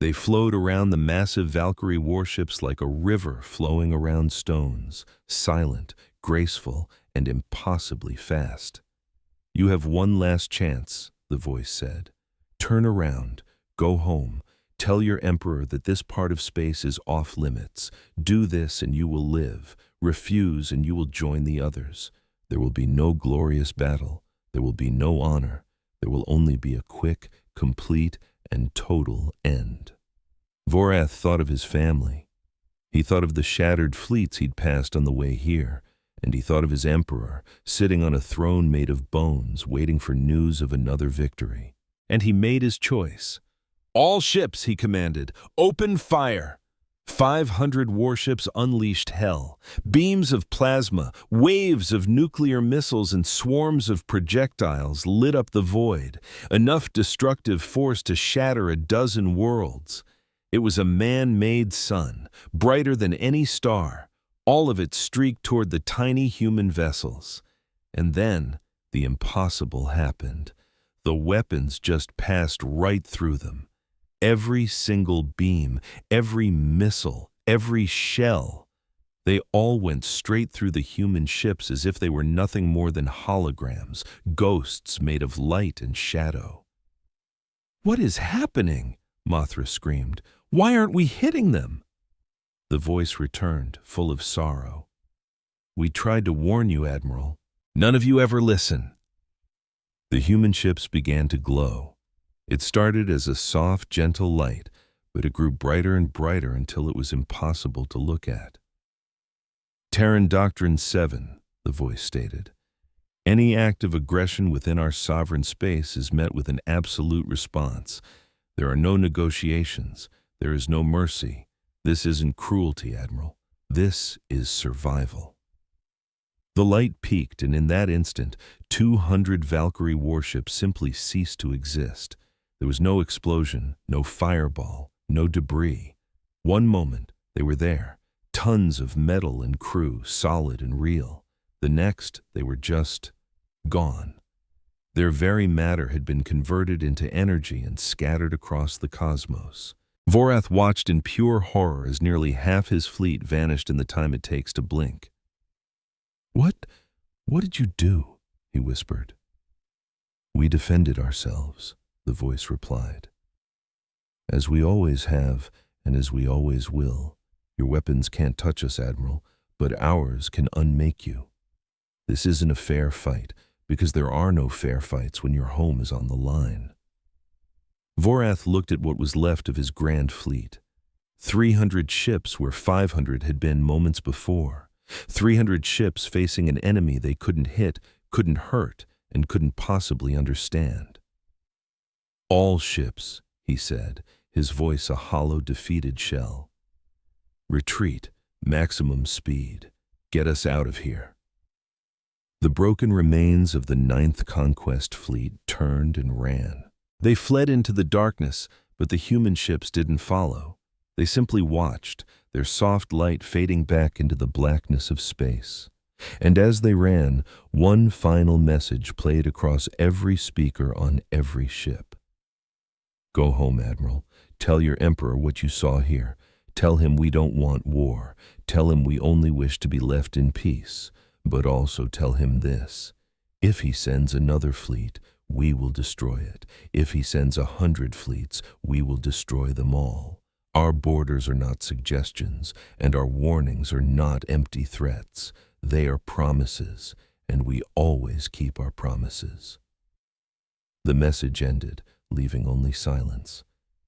They flowed around the massive Valkyrie warships like a river flowing around stones, silent, graceful, and impossibly fast. You have one last chance, the voice said. Turn around, go home, tell your emperor that this part of space is off limits. Do this and you will live. Refuse and you will join the others. There will be no glorious battle. There will be no honor. There will only be a quick, complete, and total end. Vorath thought of his family. He thought of the shattered fleets he'd passed on the way here, and he thought of his emperor, sitting on a throne made of bones, waiting for news of another victory. And he made his choice. All ships, he commanded, open fire. 500 warships unleashed hell. Beams of plasma, waves of nuclear missiles, and swarms of projectiles lit up the void, enough destructive force to shatter a dozen worlds. It was a man-made sun, brighter than any star, all of it streaked toward the tiny human vessels. And then the impossible happened. The weapons just passed right through them. Every single beam, every missile, every shell, they all went straight through the human ships as if they were nothing more than holograms, ghosts made of light and shadow. "What is happening?" Mothra screamed. "Why aren't we hitting them?" The voice returned, full of sorrow. "We tried to warn you, Admiral. None of you ever listen." The human ships began to glow. It started as a soft, gentle light, but it grew brighter and brighter until it was impossible to look at. Terran Doctrine 7, the voice stated. Any act of aggression within our sovereign space is met with an absolute response. There are no negotiations. There is no mercy. This isn't cruelty, Admiral. This is survival. The light peaked, and in that instant, 200 Valkyrie warships simply ceased to exist. There was no explosion, no fireball, no debris. One moment, they were there, tons of metal and crew, solid and real. The next, they were just gone. Their very matter had been converted into energy and scattered across the cosmos. Vorath watched in pure horror as nearly half his fleet vanished in the time it takes to blink. What did you do?" he whispered. "We defended ourselves," the voice replied. "As we always have, and as we always will. Your weapons can't touch us, Admiral, but ours can unmake you. This isn't a fair fight, because there are no fair fights when your home is on the line." Vorath looked at what was left of his grand fleet. 300 ships where 500 had been moments before. 300 ships facing an enemy they couldn't hit, couldn't hurt, and couldn't possibly understand. "All ships," he said, his voice a hollow, defeated shell. "Retreat, maximum speed. Get us out of here." The broken remains of the 9th Conquest Fleet turned and ran. They fled into the darkness, but the human ships didn't follow. They simply watched, their soft light fading back into the blackness of space. And as they ran, one final message played across every speaker on every ship. "Go home, Admiral. Tell your Emperor what you saw here. Tell him we don't want war. Tell him we only wish to be left in peace. But also tell him this. If he sends another fleet, we will destroy it. If he sends 100 fleets, we will destroy them all. Our borders are not suggestions, and our warnings are not empty threats. They are promises, and we always keep our promises." The message ended, leaving only silence.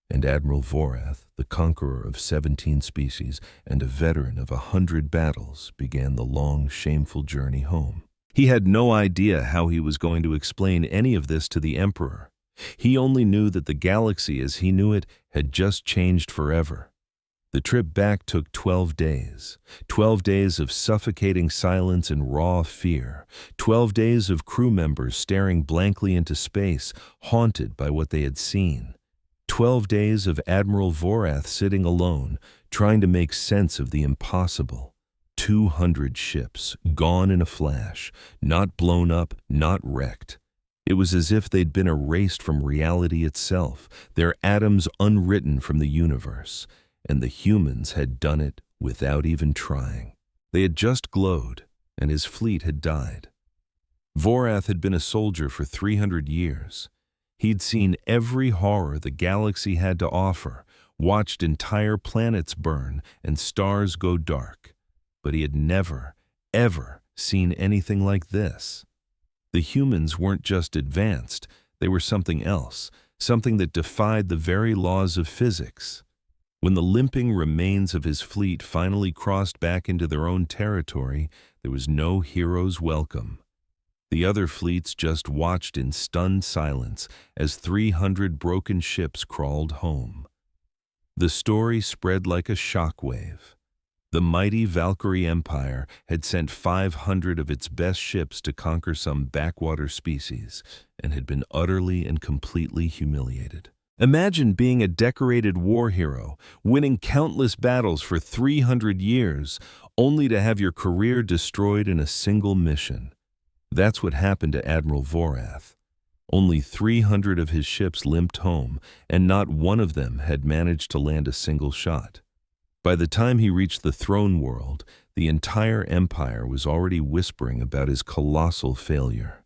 And Admiral Vorath, the conqueror of 17 species and a veteran of 100 battles, began the long, shameful journey home. He had no idea how he was going to explain any of this to the Emperor. He only knew that the galaxy as he knew it had just changed forever. The trip back took 12 days. 12 days of suffocating silence and raw fear. 12 days of crew members staring blankly into space, haunted by what they had seen. 12 days of Admiral Vorath sitting alone, trying to make sense of the impossible. 200 ships, gone in a flash, not blown up, not wrecked. It was as if they'd been erased from reality itself, their atoms unwritten from the universe. And the humans had done it without even trying. They had just glowed, and his fleet had died. Vorath had been a soldier for 300 years. He'd seen every horror the galaxy had to offer, watched entire planets burn and stars go dark. But he had never, ever seen anything like this. The humans weren't just advanced, they were something else, something that defied the very laws of physics. When the limping remains of his fleet finally crossed back into their own territory, there was no hero's welcome. The other fleets just watched in stunned silence as 300 broken ships crawled home. The story spread like a shockwave. The mighty Valkyrie Empire had sent 500 of its best ships to conquer some backwater species and had been utterly and completely humiliated. Imagine being a decorated war hero, winning countless battles for 300 years, only to have your career destroyed in a single mission. That's what happened to Admiral Vorath. Only 300 of his ships limped home, and not one of them had managed to land a single shot. By the time he reached the throne world, the entire empire was already whispering about his colossal failure.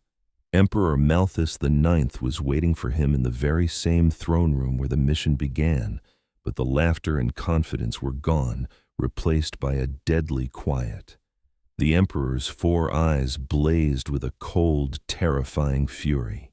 Emperor Malthus IX was waiting for him in the very same throne room where the mission began, but the laughter and confidence were gone, replaced by a deadly quiet. The emperor's 4 eyes blazed with a cold, terrifying fury.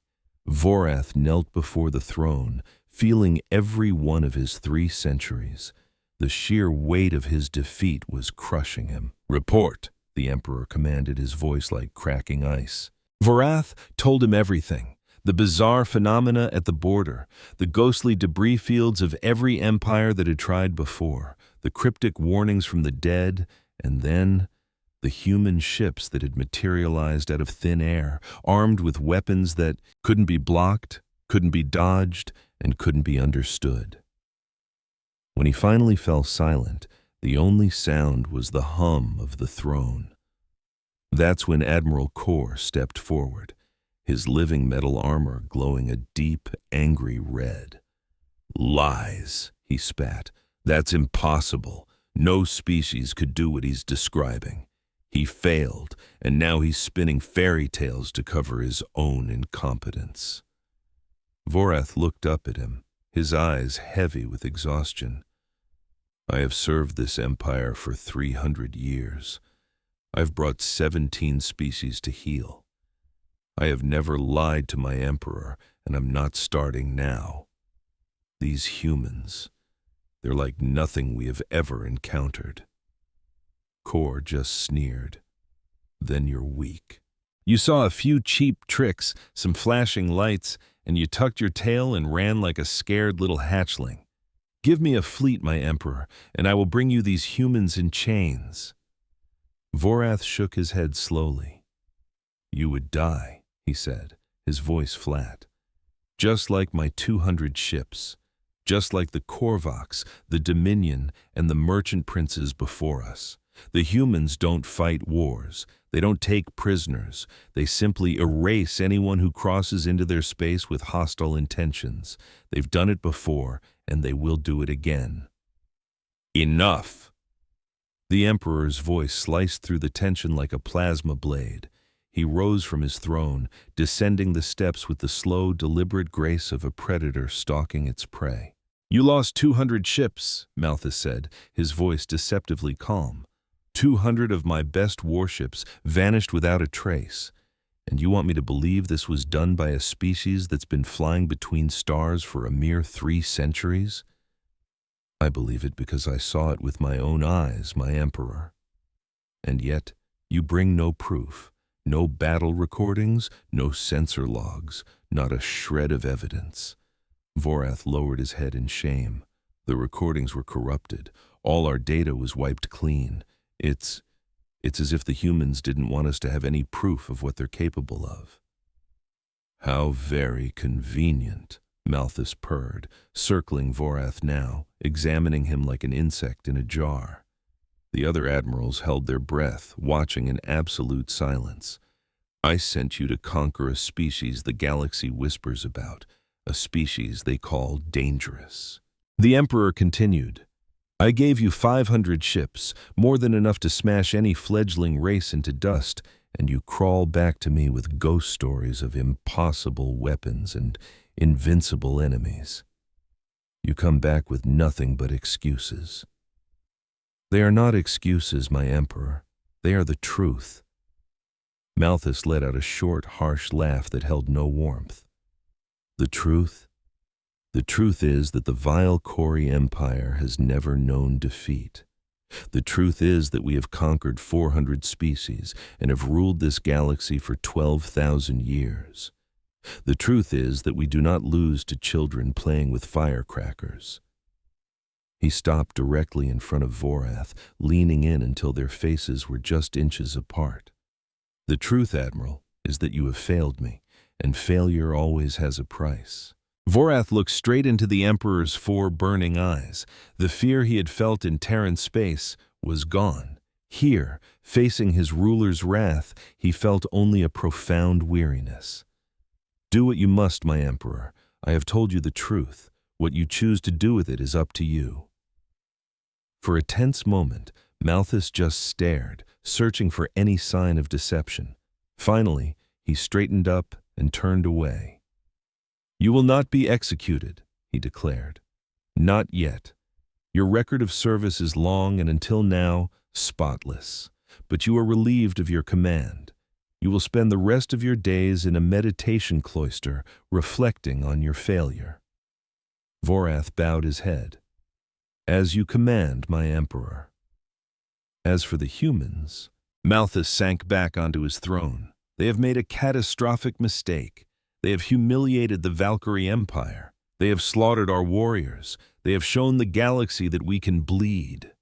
Vorath knelt before the throne, feeling every one of his 3 centuries. The sheer weight of his defeat was crushing him. "Report," the emperor commanded, his voice like cracking ice. Vorath told him everything, the bizarre phenomena at the border, the ghostly debris fields of every empire that had tried before, the cryptic warnings from the dead, and then the human ships that had materialized out of thin air, armed with weapons that couldn't be blocked, couldn't be dodged, and couldn't be understood. When he finally fell silent, the only sound was the hum of the throne. That's when Admiral Kor stepped forward, his living metal armor glowing a deep, angry red. "Lies," he spat. "That's impossible. No species could do what he's describing. He failed, and now he's spinning fairy tales to cover his own incompetence." Vorath looked up at him, his eyes heavy with exhaustion. "I have served this empire for 300 years. I've brought 17 species to heal. I have never lied to my emperor, and I'm not starting now. These humans, they're like nothing we have ever encountered." Kor just sneered. "Then you're weak. You saw a few cheap tricks, some flashing lights, and you tucked your tail and ran like a scared little hatchling. Give me a fleet, my emperor, and I will bring you these humans in chains." Vorath shook his head slowly. "You would die," he said, his voice flat. "Just like my 200 ships, just like the Korvax, the Dominion, and the merchant princes before us. The humans don't fight wars. They don't take prisoners. They simply erase anyone who crosses into their space with hostile intentions. They've done it before, and they will do it again." "Enough!" The Emperor's voice sliced through the tension like a plasma blade. He rose from his throne, descending the steps with the slow, deliberate grace of a predator stalking its prey. "You lost 200 ships," Malthus said, his voice deceptively calm. 200 of my best warships vanished without a trace. And you want me to believe this was done by a species that's been flying between stars for a mere 3 centuries? I believe it because I saw it with my own eyes, my Emperor. And yet, you bring no proof, no battle recordings, no sensor logs, not a shred of evidence. Vorath lowered his head in shame. The recordings were corrupted. All our data was wiped clean. It's as if the humans didn't want us to have any proof of what they're capable of." "How very convenient," Malthus purred, circling Vorath now, examining him like an insect in a jar. The other admirals held their breath, watching in absolute silence. "I sent you to conquer a species the galaxy whispers about, a species they call dangerous." The Emperor continued, "I gave you 500 ships, more than enough to smash any fledgling race into dust, and you crawl back to me with ghost stories of impossible weapons and invincible enemies. You come back with nothing but excuses." "They are not excuses, my Emperor. They are the truth." Malthus let out a short, harsh laugh that held no warmth. "The truth? The truth is that the vile Kori Empire has never known defeat. The truth is that we have conquered 400 species and have ruled this galaxy for 12,000 years. The truth is that we do not lose to children playing with firecrackers." He stopped directly in front of Vorath, leaning in until their faces were just inches apart. "The truth, Admiral, is that you have failed me, and failure always has a price." Vorath looked straight into the Emperor's 4 burning eyes. The fear he had felt in Terran space was gone. Here, facing his ruler's wrath, he felt only a profound weariness. "Do what you must, my Emperor. I have told you the truth. What you choose to do with it is up to you." For a tense moment, Malthus just stared, searching for any sign of deception. Finally, he straightened up and turned away. "You will not be executed," he declared. "Not yet. Your record of service is long and until now, spotless. But you are relieved of your command. You will spend the rest of your days in a meditation cloister, reflecting on your failure." Vorath bowed his head. "As you command, my Emperor." As for the humans, Malthus sank back onto his throne. "They have made a catastrophic mistake. They have humiliated the Valkyrie Empire. They have slaughtered our warriors. They have shown the galaxy that we can bleed."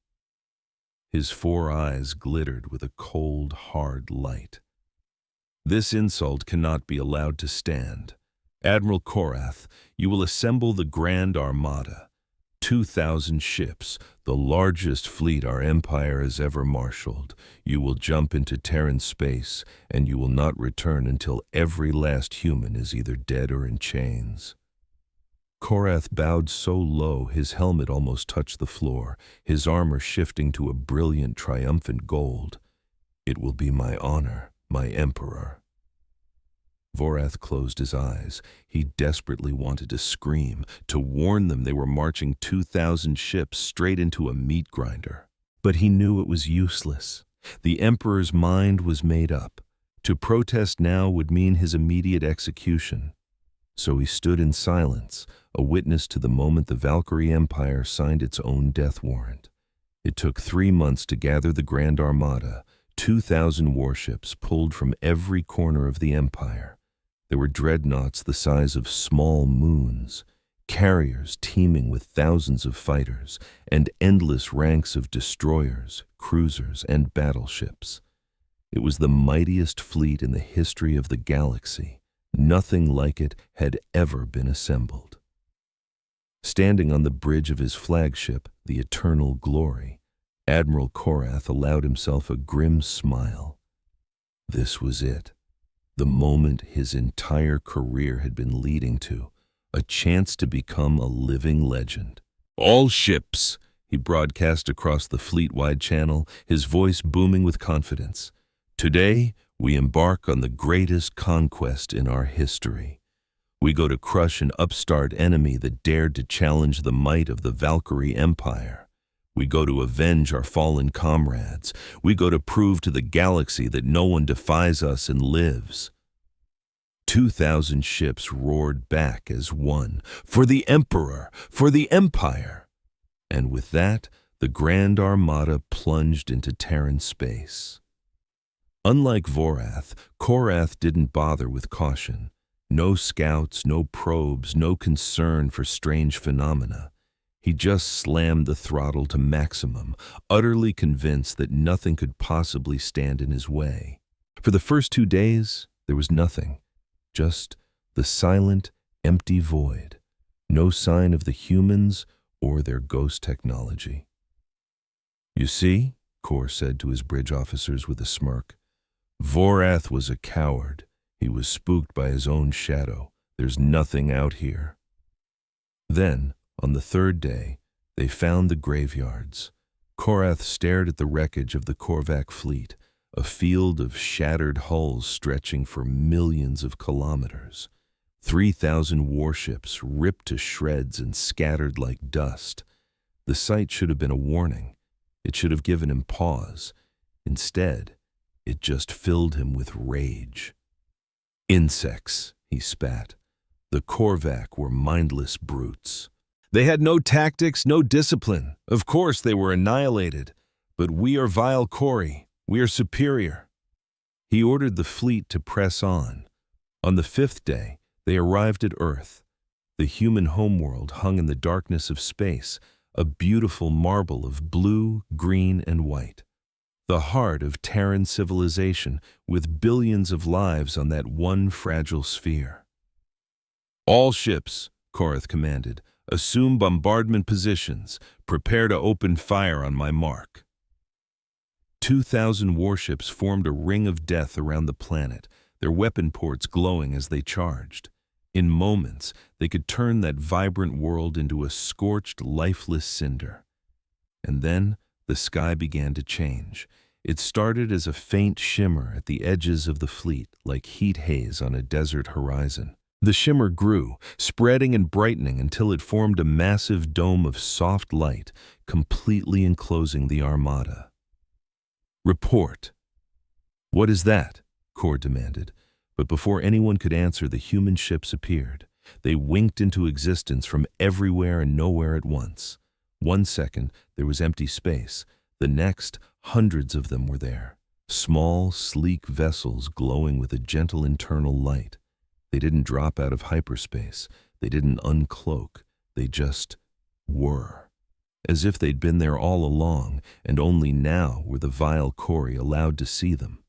His 4 eyes glittered with a cold, hard light. "This insult cannot be allowed to stand. Admiral Korath, you will assemble the Grand Armada. 2,000 ships, the largest fleet our empire has ever marshaled. You will jump into Terran space, and you will not return until every last human is either dead or in chains." Korath bowed so low his helmet almost touched the floor, his armor shifting to a brilliant, triumphant gold. "It will be my honor, my Emperor." Vorath closed his eyes. He desperately wanted to scream, to warn them they were marching 2,000 ships straight into a meat grinder. But he knew it was useless. The Emperor's mind was made up. To protest now would mean his immediate execution. So he stood in silence, a witness to the moment the Valkyrie Empire signed its own death warrant. It took 3 months to gather the Grand Armada, 2,000 warships pulled from every corner of the empire. There were dreadnoughts the size of small moons, carriers teeming with thousands of fighters, and endless ranks of destroyers, cruisers, and battleships. It was the mightiest fleet in the history of the galaxy. Nothing like it had ever been assembled. Standing on the bridge of his flagship, the Eternal Glory, Admiral Korath allowed himself a grim smile. This was it. The moment his entire career had been leading to, a chance to become a living legend. "All ships," he broadcast across the fleet-wide channel, his voice booming with confidence. "Today, we embark on the greatest conquest in our history. We go to crush an upstart enemy that dared to challenge the might of the Valkyrie Empire. We go to avenge our fallen comrades. We go to prove to the galaxy that no one defies us and lives." 2,000 ships roared back as one. "For the Emperor! For the Empire!" And with that, the Grand Armada plunged into Terran space. Unlike Vorath, Korath didn't bother with caution. No scouts, no probes, no concern for strange phenomena. He just slammed the throttle to maximum, utterly convinced that nothing could possibly stand in his way. For the first 2 days, there was nothing, just the silent, empty void. No sign of the humans or their ghost technology. "You see," Kor said to his bridge officers with a smirk, "Vorath was a coward. He was spooked by his own shadow. There's nothing out here." Then, on the 3rd day, they found the graveyards. Korath stared at the wreckage of the Korvac fleet, a field of shattered hulls stretching for millions of kilometers. 3,000 warships ripped to shreds and scattered like dust. The sight should have been a warning. It should have given him pause. Instead, it just filled him with rage. "Insects," he spat. The Korvac were mindless brutes. They had no tactics, no discipline. Of course they were annihilated. But we are vile Kori. We are superior. He ordered the fleet to press on. On the 5th day, they arrived at Earth. The human homeworld hung in the darkness of space, a beautiful marble of blue, green, and white. The heart of Terran civilization, with billions of lives on that one fragile sphere. "All ships," Korath commanded, "assume bombardment positions. Prepare to open fire on my mark." 2,000 warships formed a ring of death around the planet, their weapon ports glowing as they charged. In moments, they could turn that vibrant world into a scorched, lifeless cinder. And then, the sky began to change. It started as a faint shimmer at the edges of the fleet, like heat haze on a desert horizon. The shimmer grew, spreading and brightening until it formed a massive dome of soft light, completely enclosing the armada. "Report." "What is that?" Kor demanded. But before anyone could answer, the human ships appeared. They winked into existence from everywhere and nowhere at once. 1 second, there was empty space. The next, hundreds of them were there. Small, sleek vessels glowing with a gentle internal light. They didn't drop out of hyperspace. They didn't uncloak. They just were. As if they'd been there all along, and only now were the vile Kori allowed to see them.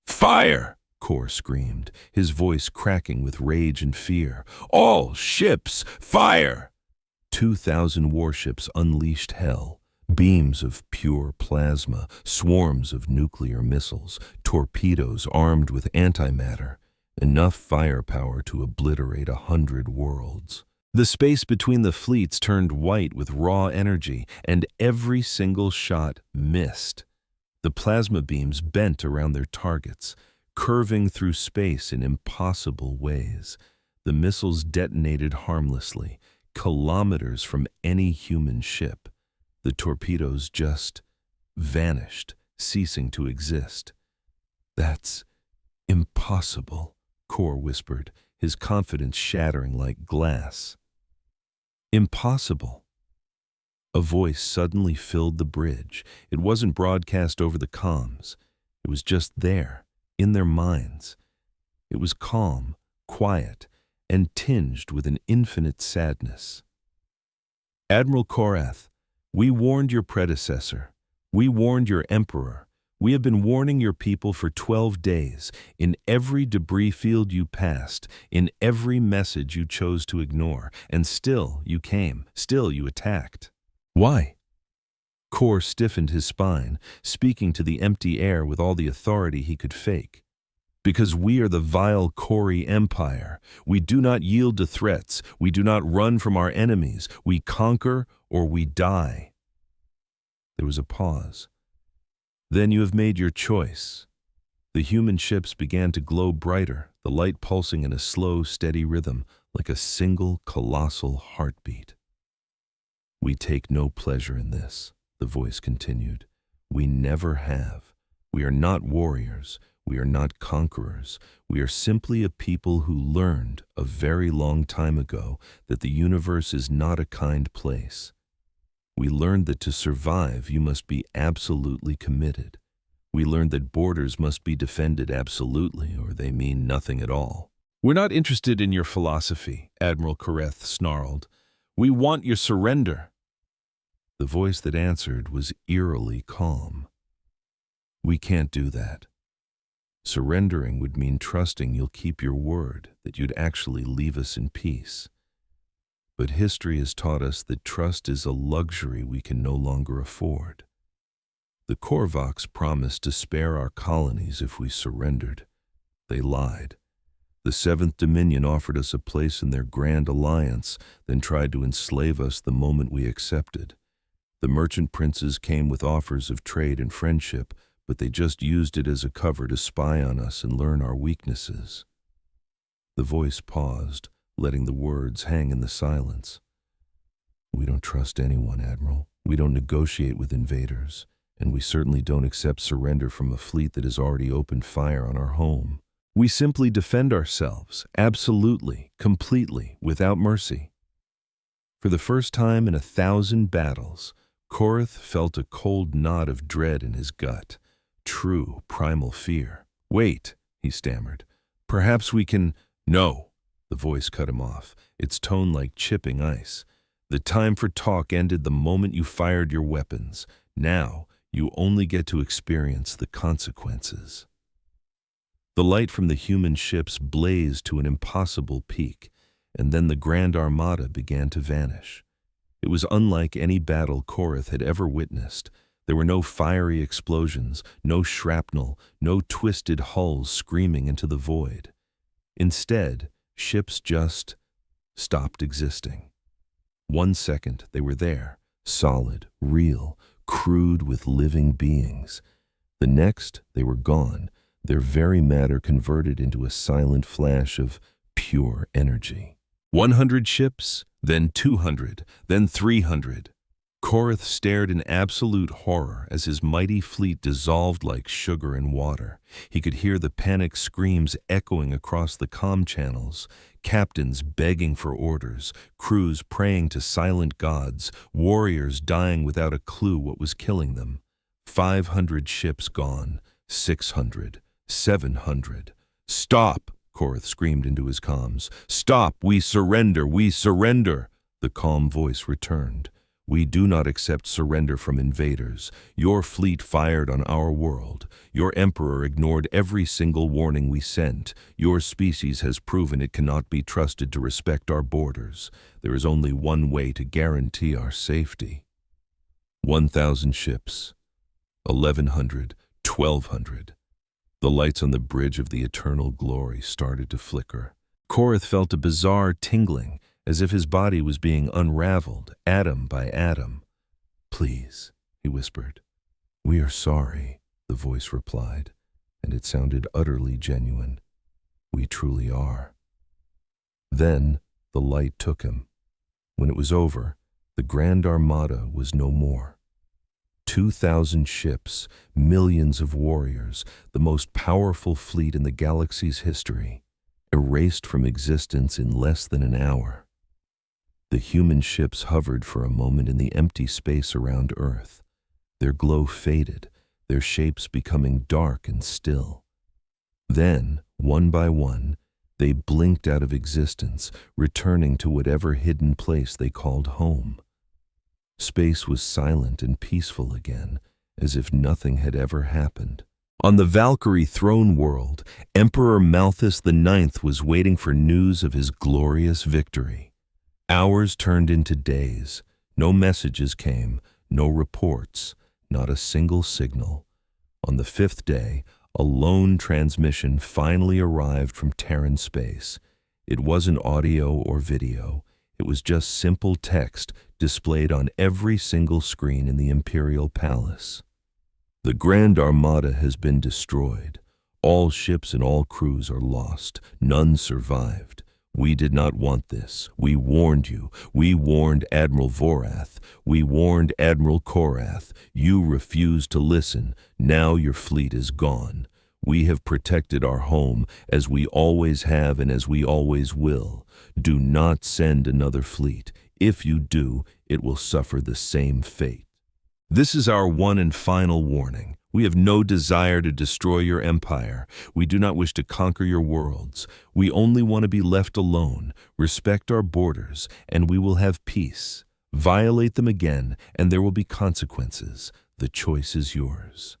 "Fire!" Kor screamed, his voice cracking with rage and fear. "All ships, fire!" 2,000 warships unleashed hell. Beams of pure plasma, swarms of nuclear missiles, torpedoes armed with antimatter. Enough firepower to obliterate 100 worlds. The space between the fleets turned white with raw energy, and every single shot missed. The plasma beams bent around their targets, curving through space in impossible ways. The missiles detonated harmlessly, kilometers from any human ship. The torpedoes just vanished, ceasing to exist. "That's impossible," Kor whispered, his confidence shattering like glass. "Impossible." A voice suddenly filled the bridge. It wasn't broadcast over the comms. It was just there, in their minds. It was calm, quiet, and tinged with an infinite sadness. "Admiral Korath, we warned your predecessor. We warned your emperor. We have been warning your people for 12 days, in every debris field you passed, in every message you chose to ignore, and still you came, still you attacked. Why?" Kor stiffened his spine, speaking to the empty air with all the authority he could fake. "Because we are the vile Kori Empire. We do not yield to threats. We do not run from our enemies. We conquer or we die." There was a pause. "Then you have made your choice." The human ships began to glow brighter, the light pulsing in a slow, steady rhythm, like a single, colossal heartbeat. "We take no pleasure in this," the voice continued. "We never have. We are not warriors. We are not conquerors. We are simply a people who learned a very long time ago that the universe is not a kind place. We learned that to survive, you must be absolutely committed. We learned that borders must be defended absolutely, or they mean nothing at all." "We're not interested in your philosophy," Admiral Korath snarled. "We want your surrender." The voice that answered was eerily calm. "We can't do that. Surrendering would mean trusting you'll keep your word, that you'd actually leave us in peace. But history has taught us that trust is a luxury we can no longer afford. The Korvax promised to spare our colonies if we surrendered. They lied. The Seventh Dominion offered us a place in their grand alliance, then tried to enslave us the moment we accepted. The merchant princes came with offers of trade and friendship, but they just used it as a cover to spy on us and learn our weaknesses." The voice paused, letting the words hang in the silence. "We don't trust anyone, Admiral. We don't negotiate with invaders, and we certainly don't accept surrender from a fleet that has already opened fire on our home. We simply defend ourselves, absolutely, completely, without mercy." For the first time in 1,000 battles, Korath felt a cold knot of dread in his gut. True, primal fear. "Wait," he stammered. "Perhaps we can—" "No," the voice cut him off, its tone like chipping ice. "The time for talk ended the moment you fired your weapons. Now, you only get to experience the consequences." The light from the human ships blazed to an impossible peak, and then the Grand Armada began to vanish. It was unlike any battle Korath had ever witnessed. There were no fiery explosions, no shrapnel, no twisted hulls screaming into the void. Instead, ships just stopped existing. 1 second they were there, solid, real, crewed with living beings. The next they were gone, their very matter converted into a silent flash of pure energy. 100 ships, then 200, then 300. Korath stared in absolute horror as his mighty fleet dissolved like sugar in water. He could hear the panicked screams echoing across the comm channels, captains begging for orders, crews praying to silent gods, warriors dying without a clue what was killing them. 500 ships gone, 600, 700. "Stop!" Korath screamed into his comms. "Stop! We surrender! We surrender!" The calm voice returned. "We do not accept surrender from invaders. Your fleet fired on our world. Your emperor ignored every single warning we sent. Your species has proven it cannot be trusted to respect our borders. There is only one way to guarantee our safety." 1,000 ships. 1,100, 1,200. The lights on the bridge of the eternal glory started to flicker. Korath felt a bizarre tingling, as if his body was being unraveled, atom by atom. "Please," he whispered. "We are sorry," the voice replied, and it sounded utterly genuine. "We truly are." Then the light took him. When it was over, the Grand Armada was no more. 2,000 ships, millions of warriors, the most powerful fleet in the galaxy's history, erased from existence in less than an hour. The human ships hovered for a moment in the empty space around Earth. Their glow faded, their shapes becoming dark and still. Then, one by one, they blinked out of existence, returning to whatever hidden place they called home. Space was silent and peaceful again, as if nothing had ever happened. On the Valkyrie throne world, Emperor Malthus IX was waiting for news of his glorious victory. Hours turned into days. No messages came, no reports, not a single signal. On the 5th day, a lone transmission finally arrived from Terran space. It wasn't audio or video. It was just simple text displayed on every single screen in the Imperial Palace. "The Grand Armada has been destroyed. All ships and all crews are lost. None survived. We did not want this. We warned you. We warned Admiral Vorath. We warned Admiral Korath. You refused to listen. Now your fleet is gone. We have protected our home, as we always have and as we always will. Do not send another fleet. If you do, it will suffer the same fate. This is our one and final warning. We have no desire to destroy your empire. We do not wish to conquer your worlds. We only want to be left alone, respect our borders, and we will have peace. Violate them again, and there will be consequences. The choice is yours.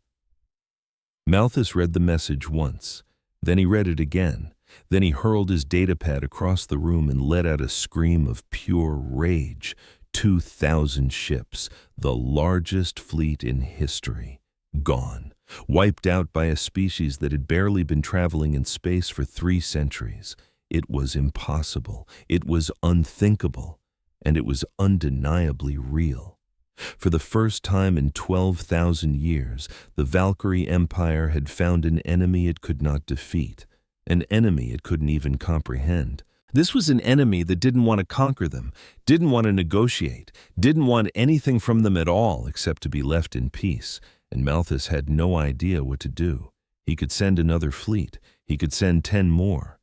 Malthus read the message once. Then he read it again. Then he hurled his datapad across the room and let out a scream of pure rage. 2,000 ships, the largest fleet in history, gone. Wiped out by a species that had barely been traveling in space for 3 centuries. It was impossible. It was unthinkable. And it was undeniably real. For the first time in 12,000 years, the Valkyrie Empire had found an enemy it could not defeat, an enemy it couldn't even comprehend. This was an enemy that didn't want to conquer them, didn't want to negotiate, didn't want anything from them at all except to be left in peace, and Malthus had no idea what to do. He could send another fleet, he could send 10 more.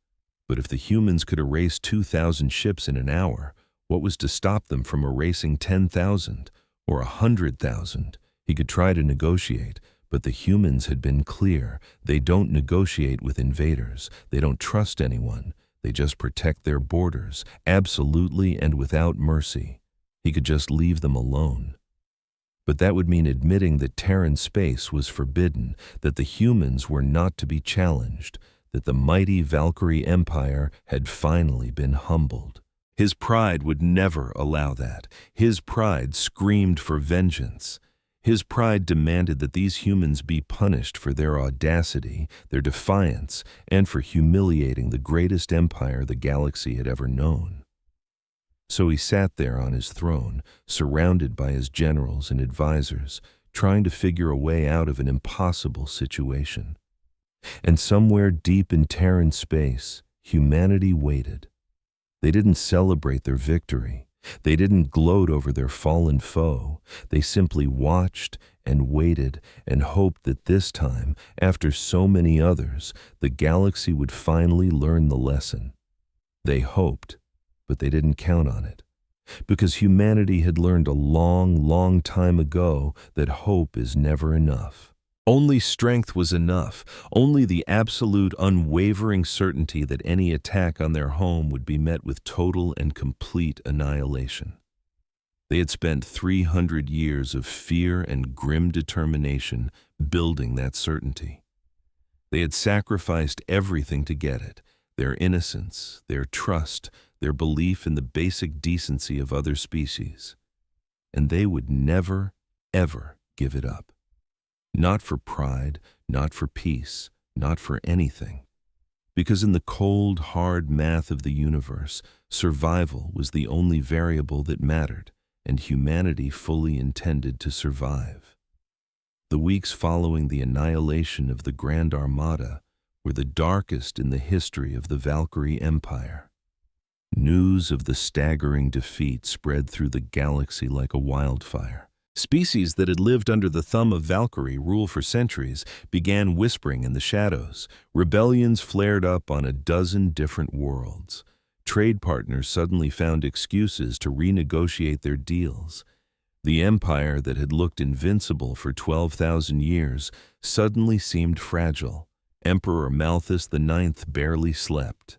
But if the humans could erase 2,000 ships in an hour, what was to stop them from erasing 10,000 or 100,000? He could try to negotiate, but the humans had been clear. They don't negotiate with invaders. They don't trust anyone. They just protect their borders, absolutely and without mercy. He could just leave them alone. But that would mean admitting that Terran space was forbidden, that the humans were not to be challenged, that the mighty Valkyrie Empire had finally been humbled. His pride would never allow that. His pride screamed for vengeance. His pride demanded that these humans be punished for their audacity, their defiance, and for humiliating the greatest empire the galaxy had ever known. So he sat there on his throne, surrounded by his generals and advisors, trying to figure a way out of an impossible situation. And somewhere deep in Terran space, humanity waited. They didn't celebrate their victory. They didn't gloat over their fallen foe. They simply watched and waited and hoped that this time, after so many others, the galaxy would finally learn the lesson. They hoped, but they didn't count on it. Because humanity had learned a long, long time ago that hope is never enough. Only strength was enough, only the absolute unwavering certainty that any attack on their home would be met with total and complete annihilation. They had spent 300 years of fear and grim determination building that certainty. They had sacrificed everything to get it, their innocence, their trust, their belief in the basic decency of other species. And they would never, ever give it up. Not for pride, not for peace, not for anything. Because in the cold, hard math of the universe, survival was the only variable that mattered, and humanity fully intended to survive. The weeks following the annihilation of the Grand Armada were the darkest in the history of the Valkyrie Empire. News of the staggering defeat spread through the galaxy like a wildfire. Species that had lived under the thumb of Valkyrie rule for centuries began whispering in the shadows. Rebellions flared up on a dozen different worlds. Trade partners suddenly found excuses to renegotiate their deals. The empire that had looked invincible for 12,000 years suddenly seemed fragile. Emperor Malthus IX barely slept.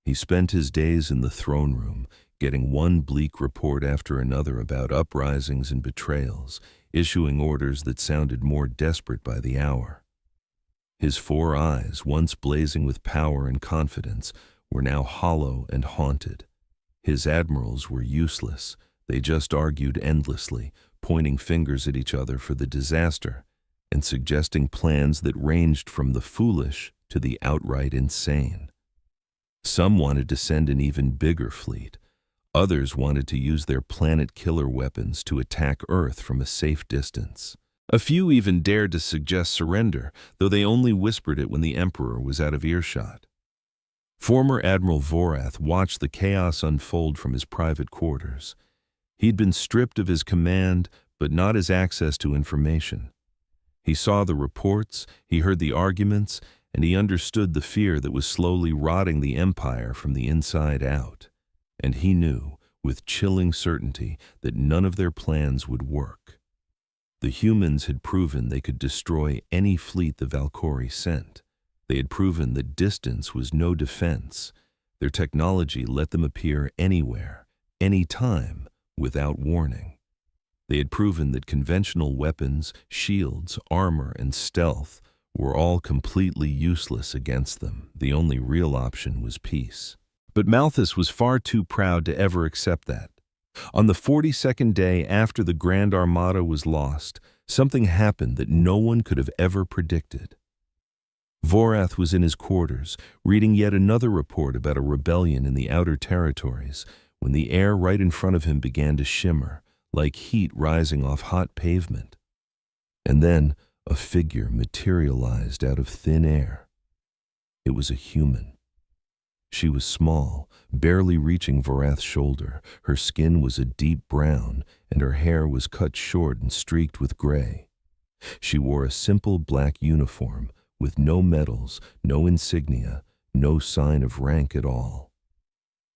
He spent his days in the throne room, getting one bleak report after another about uprisings and betrayals, issuing orders that sounded more desperate by the hour. His 4 eyes, once blazing with power and confidence, were now hollow and haunted. His admirals were useless. They just argued endlessly, pointing fingers at each other for the disaster, and suggesting plans that ranged from the foolish to the outright insane. Some wanted to send an even bigger fleet. Others wanted to use their planet-killer weapons to attack Earth from a safe distance. A few even dared to suggest surrender, though they only whispered it when the Emperor was out of earshot. Former Admiral Vorath watched the chaos unfold from his private quarters. He'd been stripped of his command, but not his access to information. He saw the reports, he heard the arguments, and he understood the fear that was slowly rotting the Empire from the inside out. And he knew, with chilling certainty, that none of their plans would work. The humans had proven they could destroy any fleet the Valkyrie sent. They had proven that distance was no defense. Their technology let them appear anywhere, anytime, without warning. They had proven that conventional weapons, shields, armor, and stealth were all completely useless against them. The only real option was peace. But Malthus was far too proud to ever accept that. On the 42nd day after the Grand Armada was lost, something happened that no one could have ever predicted. Vorath was in his quarters, reading yet another report about a rebellion in the outer territories, when the air right in front of him began to shimmer, like heat rising off hot pavement. And then a figure materialized out of thin air. It was a human. She was small, barely reaching Vorath's shoulder. Her skin was a deep brown, and her hair was cut short and streaked with gray. She wore a simple black uniform, with no medals, no insignia, no sign of rank at all.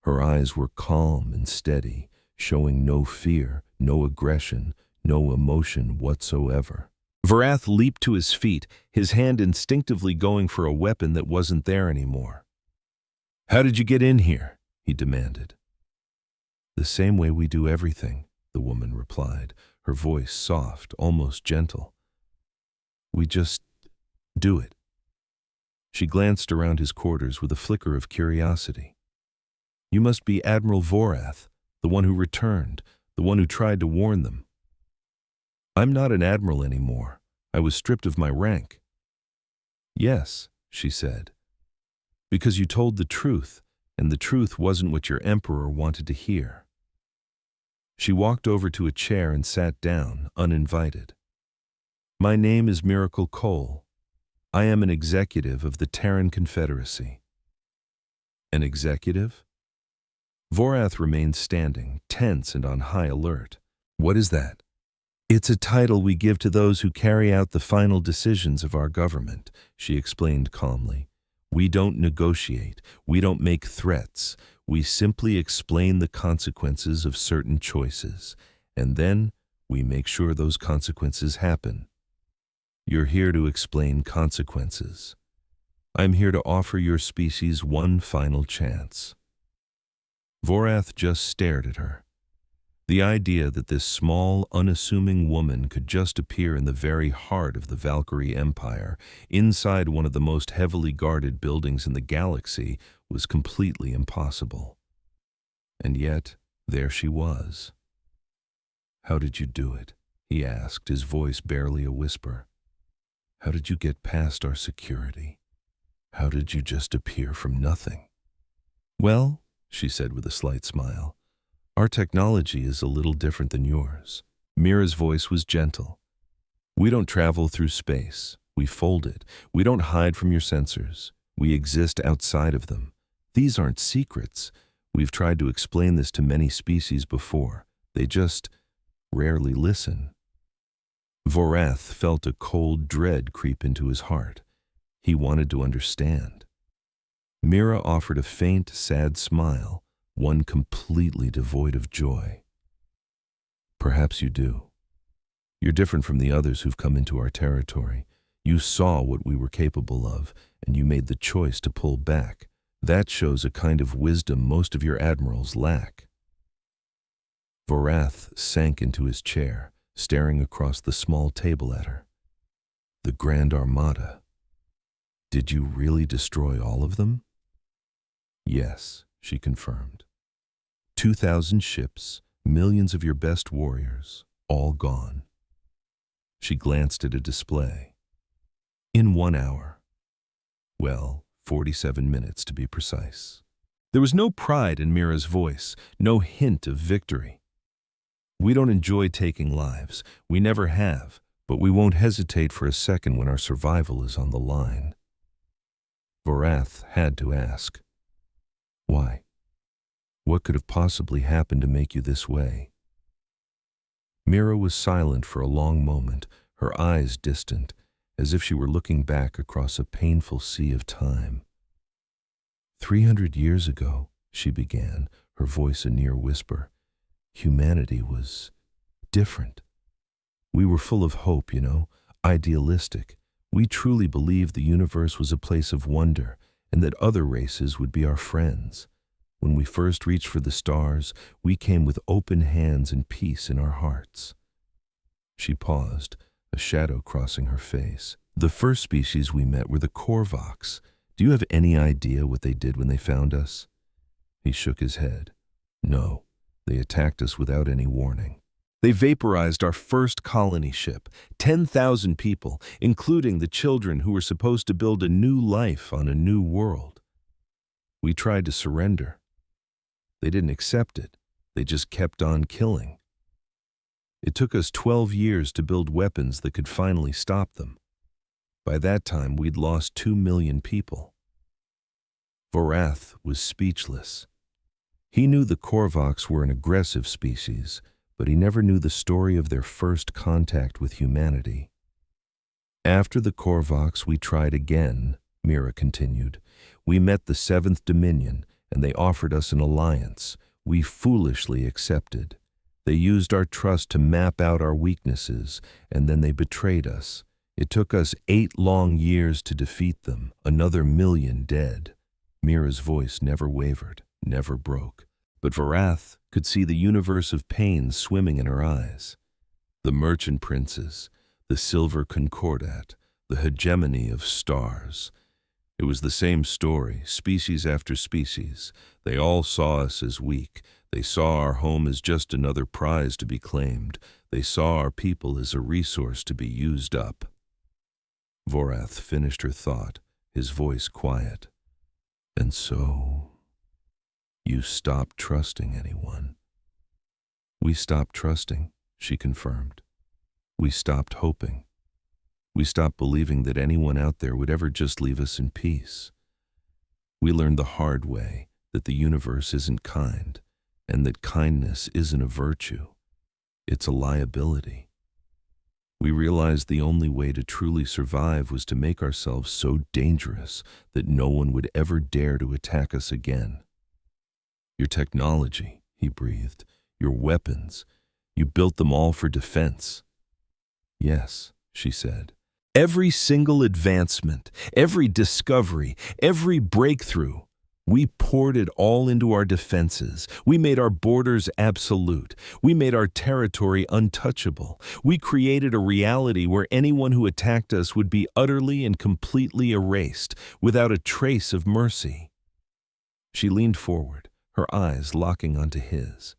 Her eyes were calm and steady, showing no fear, no aggression, no emotion whatsoever. Vorath leaped to his feet, his hand instinctively going for a weapon that wasn't there anymore. "How did you get in here?" he demanded. "The same way we do everything," the woman replied, her voice soft, almost gentle. "We just do it." She glanced around his quarters with a flicker of curiosity. "You must be Admiral Vorath, the one who returned, the one who tried to warn them." "I'm not an admiral anymore. I was stripped of my rank." "Yes," she said, "because you told the truth, and the truth wasn't what your emperor wanted to hear." She walked over to a chair and sat down, uninvited. "My name is Miracle Cole. I am an executive of the Terran Confederacy." "An executive?" Vorath remained standing, tense and on high alert. "What is that?" "It's a title we give to those who carry out the final decisions of our government," she explained calmly. "We don't negotiate. We don't make threats. We simply explain the consequences of certain choices, and then we make sure those consequences happen. You're here to explain consequences. I'm here to offer your species one final chance." Vorath just stared at her. The idea that this small, unassuming woman could just appear in the very heart of the Valkyrie Empire, inside one of the most heavily guarded buildings in the galaxy, was completely impossible. And yet, there she was. "How did you do it?" he asked, his voice barely a whisper. "How did you get past our security? How did you just appear from nothing?" "Well," she said with a slight smile, "our technology is a little different than yours." Mira's voice was gentle. "We don't travel through space. We fold it. We don't hide from your sensors. We exist outside of them. These aren't secrets. We've tried to explain this to many species before. They just rarely listen." Vorath felt a cold dread creep into his heart. He wanted to understand. Mira offered a faint, sad smile, one completely devoid of joy. "Perhaps you do. You're different from the others who've come into our territory. You saw what we were capable of, and you made the choice to pull back. That shows a kind of wisdom most of your admirals lack." Vorath sank into his chair, staring across the small table at her. "The Grand Armada. Did you really destroy all of them?" "Yes," she confirmed. 2,000 ships, millions of your best warriors, all gone." She glanced at a display. "In 1 hour. Well, 47 minutes to be precise." There was no pride in Mira's voice, no hint of victory. "We don't enjoy taking lives. We never have, but we won't hesitate for a second when our survival is on the line." Vorath had to ask, "Why? What could have possibly happened to make you this way?" Mira was silent for a long moment, her eyes distant, as if she were looking back across a painful sea of time. 300 years ago, she began, her voice a near whisper, humanity was different. We were full of hope, idealistic. We truly believed the universe was a place of wonder and that other races would be our friends. When we first reached for the stars, we came with open hands and peace in our hearts." She paused, a shadow crossing her face. "The first species we met were the Korvoks. Do you have any idea what they did when they found us?" He shook his head. "No, they attacked us without any warning. They vaporized our first colony ship, 10,000 people, including the children who were supposed to build a new life on a new world. We tried to surrender. They didn't accept it. They just kept on killing. It took us 12 years to build weapons that could finally stop them. By that time, we'd lost 2 million people." Vorath was speechless. He knew the Korvoks were an aggressive species, but he never knew the story of their first contact with humanity. "After the Korvoks, we tried again," Mira continued. "We met the Seventh Dominion, and they offered us an alliance. We foolishly accepted. They used our trust to map out our weaknesses, and then they betrayed us. It took us 8 long years to defeat them, another 1,000,000 dead." Mira's voice never wavered, never broke. But Vorath could see the universe of pain swimming in her eyes. The merchant princes, the silver concordat, the hegemony of stars. It was the same story, species after species. They all saw us as weak. They saw our home as just another prize to be claimed. They saw our people as a resource to be used up. Vorath finished her thought, his voice quiet. "And so, you stopped trusting anyone." "We stopped trusting," she confirmed. "We stopped hoping. We stopped believing that anyone out there would ever just leave us in peace. We learned the hard way that the universe isn't kind, and that kindness isn't a virtue. It's a liability. We realized the only way to truly survive was to make ourselves so dangerous that no one would ever dare to attack us again." "Your technology," he breathed, "your weapons, you built them all for defense." "Yes," she said. "Every single advancement, every discovery, every breakthrough, we poured it all into our defenses. We made our borders absolute. We made our territory untouchable. We created a reality where anyone who attacked us would be utterly and completely erased, without a trace of mercy." She leaned forward, her eyes locking onto his.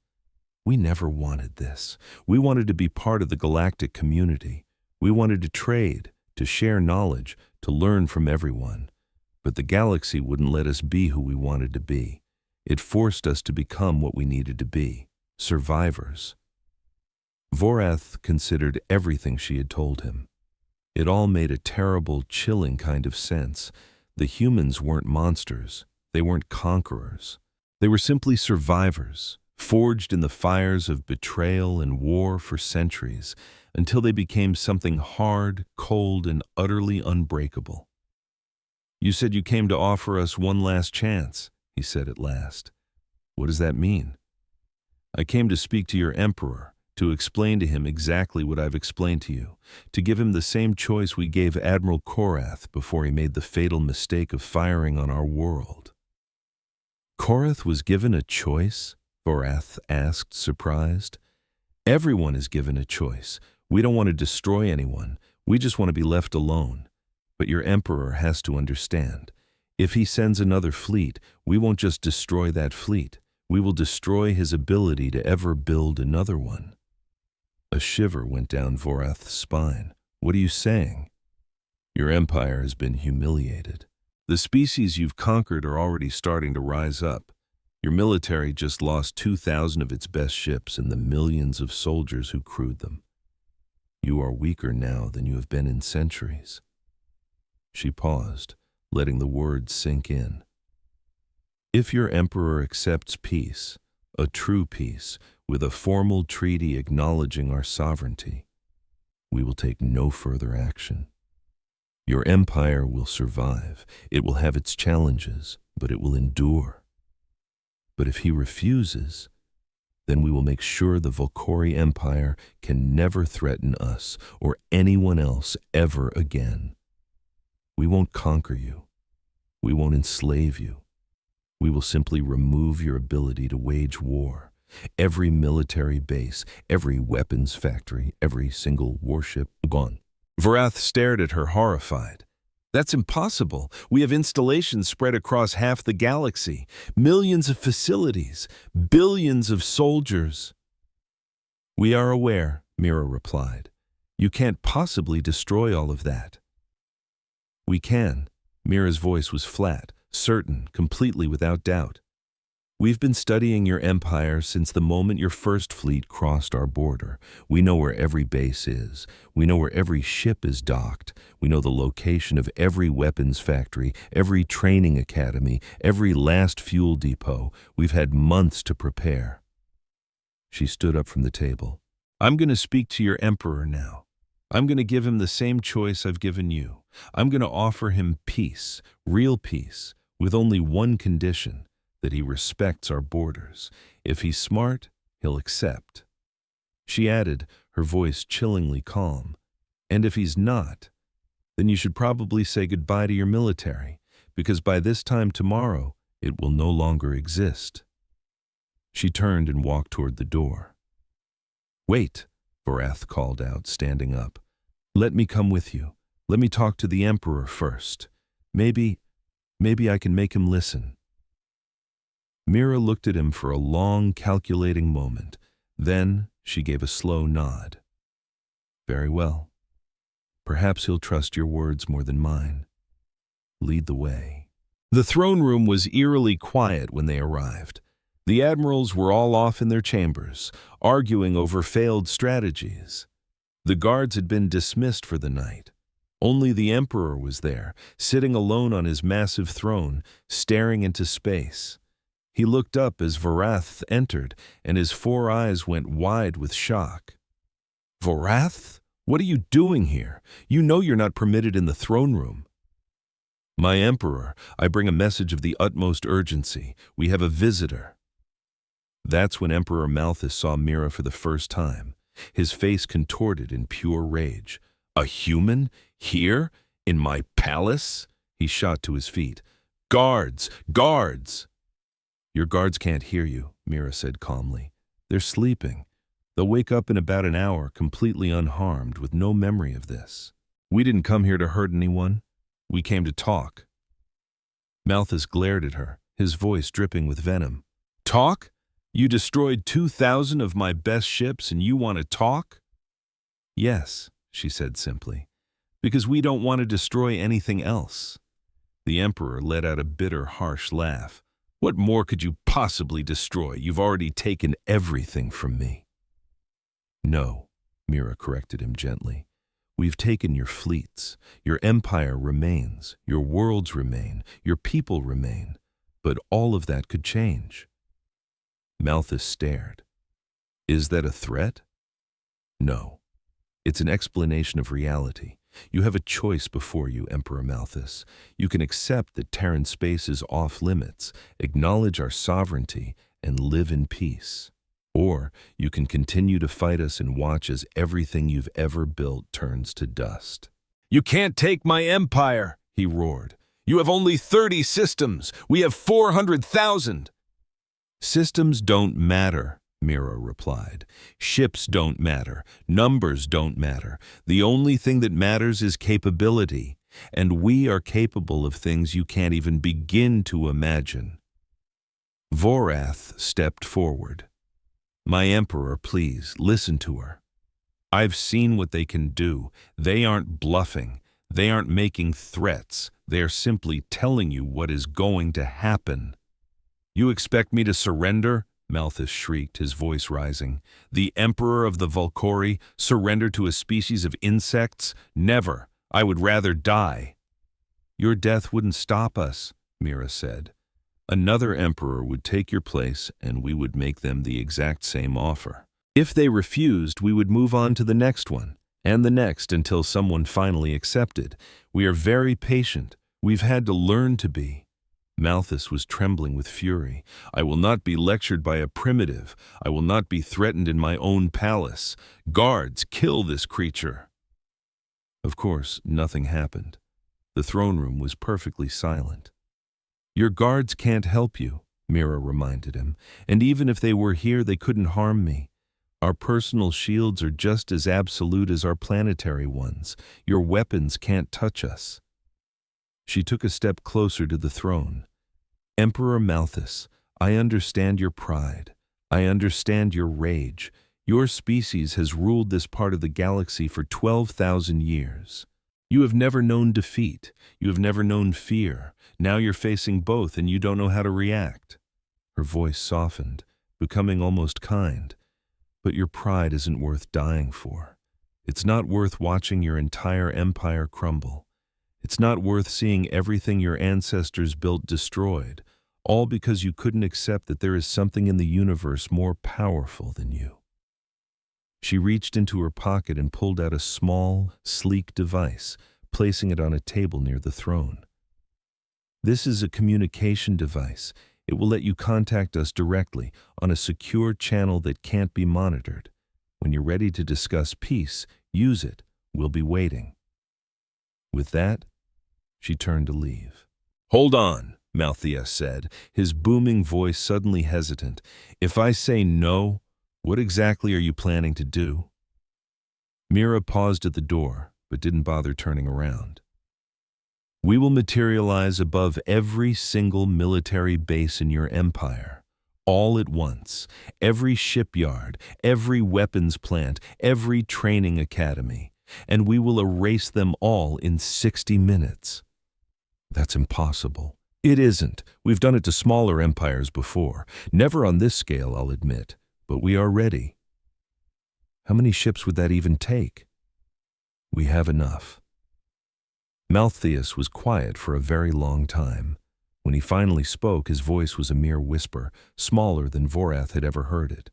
"We never wanted this. We wanted to be part of the galactic community. We wanted to trade, to share knowledge, to learn from everyone. But the galaxy wouldn't let us be who we wanted to be. It forced us to become what we needed to be, survivors." Vorath considered everything she had told him. It all made a terrible, chilling kind of sense. The humans weren't monsters. They weren't conquerors. They were simply survivors, forged in the fires of betrayal and war for centuries, until they became something hard, cold, and utterly unbreakable. "You said you came to offer us one last chance," he said at last. "What does that mean?" "I came to speak to your emperor, to explain to him exactly what I've explained to you, to give him the same choice we gave Admiral Korath before he made the fatal mistake of firing on our world." "Korath was given a choice?" Vorath asked, surprised. "Everyone is given a choice. We don't want to destroy anyone. We just want to be left alone. But your emperor has to understand. If he sends another fleet, we won't just destroy that fleet. We will destroy his ability to ever build another one." A shiver went down Vorath's spine. "What are you saying?" "Your empire has been humiliated. The species you've conquered are already starting to rise up. Your military just lost 2,000 of its best ships and the millions of soldiers who crewed them. You are weaker now than you have been in centuries." She paused, letting the words sink in. "If your emperor accepts peace, a true peace, with a formal treaty acknowledging our sovereignty, we will take no further action. Your empire will survive. It will have its challenges, but it will endure. But if he refuses, then we will make sure the Volcori Empire can never threaten us or anyone else ever again. We won't conquer you. We won't enslave you. We will simply remove your ability to wage war. Every military base, every weapons factory, every single warship gone. Varath stared at her horrified. That's impossible. We have installations spread across half the galaxy, millions of facilities, billions of soldiers. We are aware, Mira replied. You can't possibly destroy all of that. We can. Mira's voice was flat, certain, completely without doubt. We've been studying your empire since the moment your first fleet crossed our border. We know where every base is. We know where every ship is docked. We know the location of every weapons factory, every training academy, every last fuel depot. We've had months to prepare. She stood up from the table. I'm going to speak to your emperor now. I'm going to give him the same choice I've given you. I'm going to offer him peace, real peace, with only one condition. That he respects our borders. If he's smart, he'll accept. She added, her voice chillingly calm. And if he's not, then you should probably say goodbye to your military, because by this time tomorrow, it will no longer exist. She turned and walked toward the door. Wait, Varath called out, standing up. Let me come with you. Let me talk to the Emperor first. Maybe I can make him listen. Mira looked at him for a long, calculating moment. Then she gave a slow nod. Very well. Perhaps he'll trust your words more than mine. Lead the way. The throne room was eerily quiet when they arrived. The admirals were all off in their chambers, arguing over failed strategies. The guards had been dismissed for the night. Only the Emperor was there, sitting alone on his massive throne, staring into space. He looked up as Varath entered, and his 4 eyes went wide with shock. Varath? What are you doing here? You know you're not permitted in the throne room. My Emperor, I bring a message of the utmost urgency. We have a visitor. That's when Emperor Malthus saw Mira for the first time. His face contorted in pure rage. A human? Here? In my palace? He shot to his feet. Guards! Guards! Your guards can't hear you, Mira said calmly. They're sleeping. They'll wake up in about an hour, completely unharmed, with no memory of this. We didn't come here to hurt anyone. We came to talk. Malthus glared at her, his voice dripping with venom. Talk? You destroyed 2,000 of my best ships and you want to talk? Yes, she said simply, because we don't want to destroy anything else. The Emperor let out a bitter, harsh laugh. What more could you possibly destroy? You've already taken everything from me. No, Mira corrected him gently. We've taken your fleets. Your empire remains. Your worlds remain. Your people remain. But all of that could change. Malthus stared. Is that a threat? No. It's an explanation of reality. You have a choice before you, Emperor Malthus. You can accept that Terran space is off limits, acknowledge our sovereignty, and live in peace. Or you can continue to fight us and watch as everything you've ever built turns to dust. You can't take my empire, he roared. You have only 30 systems. We have 400,000. Systems don't matter, Mira replied. Ships don't matter. Numbers don't matter. The only thing that matters is capability, and we are capable of things you can't even begin to imagine. Varath stepped forward. My Emperor, please, listen to her. I've seen what they can do. They aren't bluffing. They aren't making threats. They are simply telling you what is going to happen. You expect me to surrender? Malthus shrieked, his voice rising. The Emperor of the Volcori surrender to a species of insects? Never. I would rather die. Your death wouldn't stop us, Mira said. Another emperor would take your place, and we would make them the exact same offer. If they refused, we would move on to the next one, and the next until someone finally accepted. We are very patient. We've had to learn to be. Malthus was trembling with fury. I will not be lectured by a primitive. I will not be threatened in my own palace. Guards, kill this creature. Of course, nothing happened. The throne room was perfectly silent. Your guards can't help you, Mira reminded him, and even if they were here, they couldn't harm me. Our personal shields are just as absolute as our planetary ones. Your weapons can't touch us. She took a step closer to the throne. Emperor Malthus, I understand your pride. I understand your rage. Your species has ruled this part of the galaxy for 12,000 years. You have never known defeat. You have never known fear. Now you're facing both and you don't know how to react. Her voice softened, becoming almost kind. But your pride isn't worth dying for. It's not worth watching your entire empire crumble. It's not worth seeing everything your ancestors built destroyed, all because you couldn't accept that there is something in the universe more powerful than you. She reached into her pocket and pulled out a small, sleek device, placing it on a table near the throne. This is a communication device. It will let you contact us directly on a secure channel that can't be monitored. When you're ready to discuss peace, use it. We'll be waiting. With that, she turned to leave. Hold on, Malthus said, his booming voice suddenly hesitant. If I say no, what exactly are you planning to do? Mira paused at the door, but didn't bother turning around. We will materialize above every single military base in your empire, all at once, every shipyard, every weapons plant, every training academy, and we will erase them all in 60 minutes. That's impossible. It isn't. We've done it to smaller empires before. Never on this scale, I'll admit, but we are ready. How many ships would that even take? We have enough. Malthus was quiet for a very long time. When he finally spoke, his voice was a mere whisper, smaller than Vorath had ever heard it.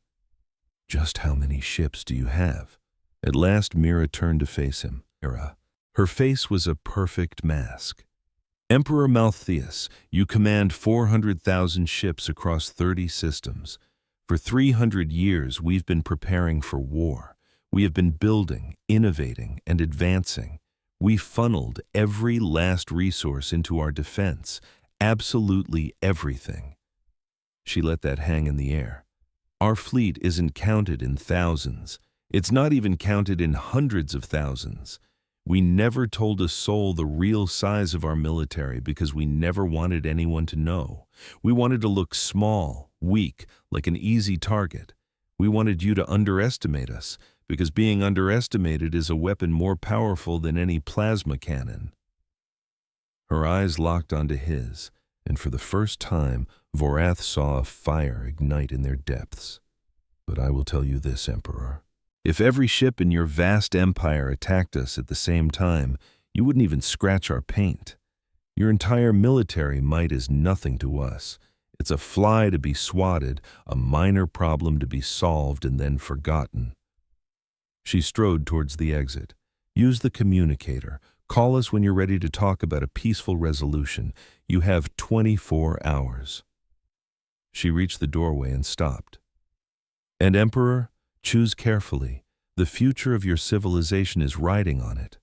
Just how many ships do you have? At last Mira turned to face him. Her face was a perfect mask. Emperor Malthus, you command 400,000 ships across 30 systems. For 300 years we've been preparing for war. We have been building, innovating, and advancing. We funneled every last resource into our defense, absolutely everything. She let that hang in the air. Our fleet isn't counted in thousands. It's not even counted in hundreds of thousands. We never told a soul the real size of our military because we never wanted anyone to know. We wanted to look small, weak, like an easy target. We wanted you to underestimate us, because being underestimated is a weapon more powerful than any plasma cannon. Her eyes locked onto his, and for the first time, Vorath saw a fire ignite in their depths. But I will tell you this, Emperor. If every ship in your vast empire attacked us at the same time, you wouldn't even scratch our paint. Your entire military might is nothing to us. It's a fly to be swatted, a minor problem to be solved and then forgotten. She strode towards the exit. Use the communicator. Call us when you're ready to talk about a peaceful resolution. You have 24 hours. She reached the doorway and stopped. And Emperor, choose carefully. The future of your civilization is riding on it.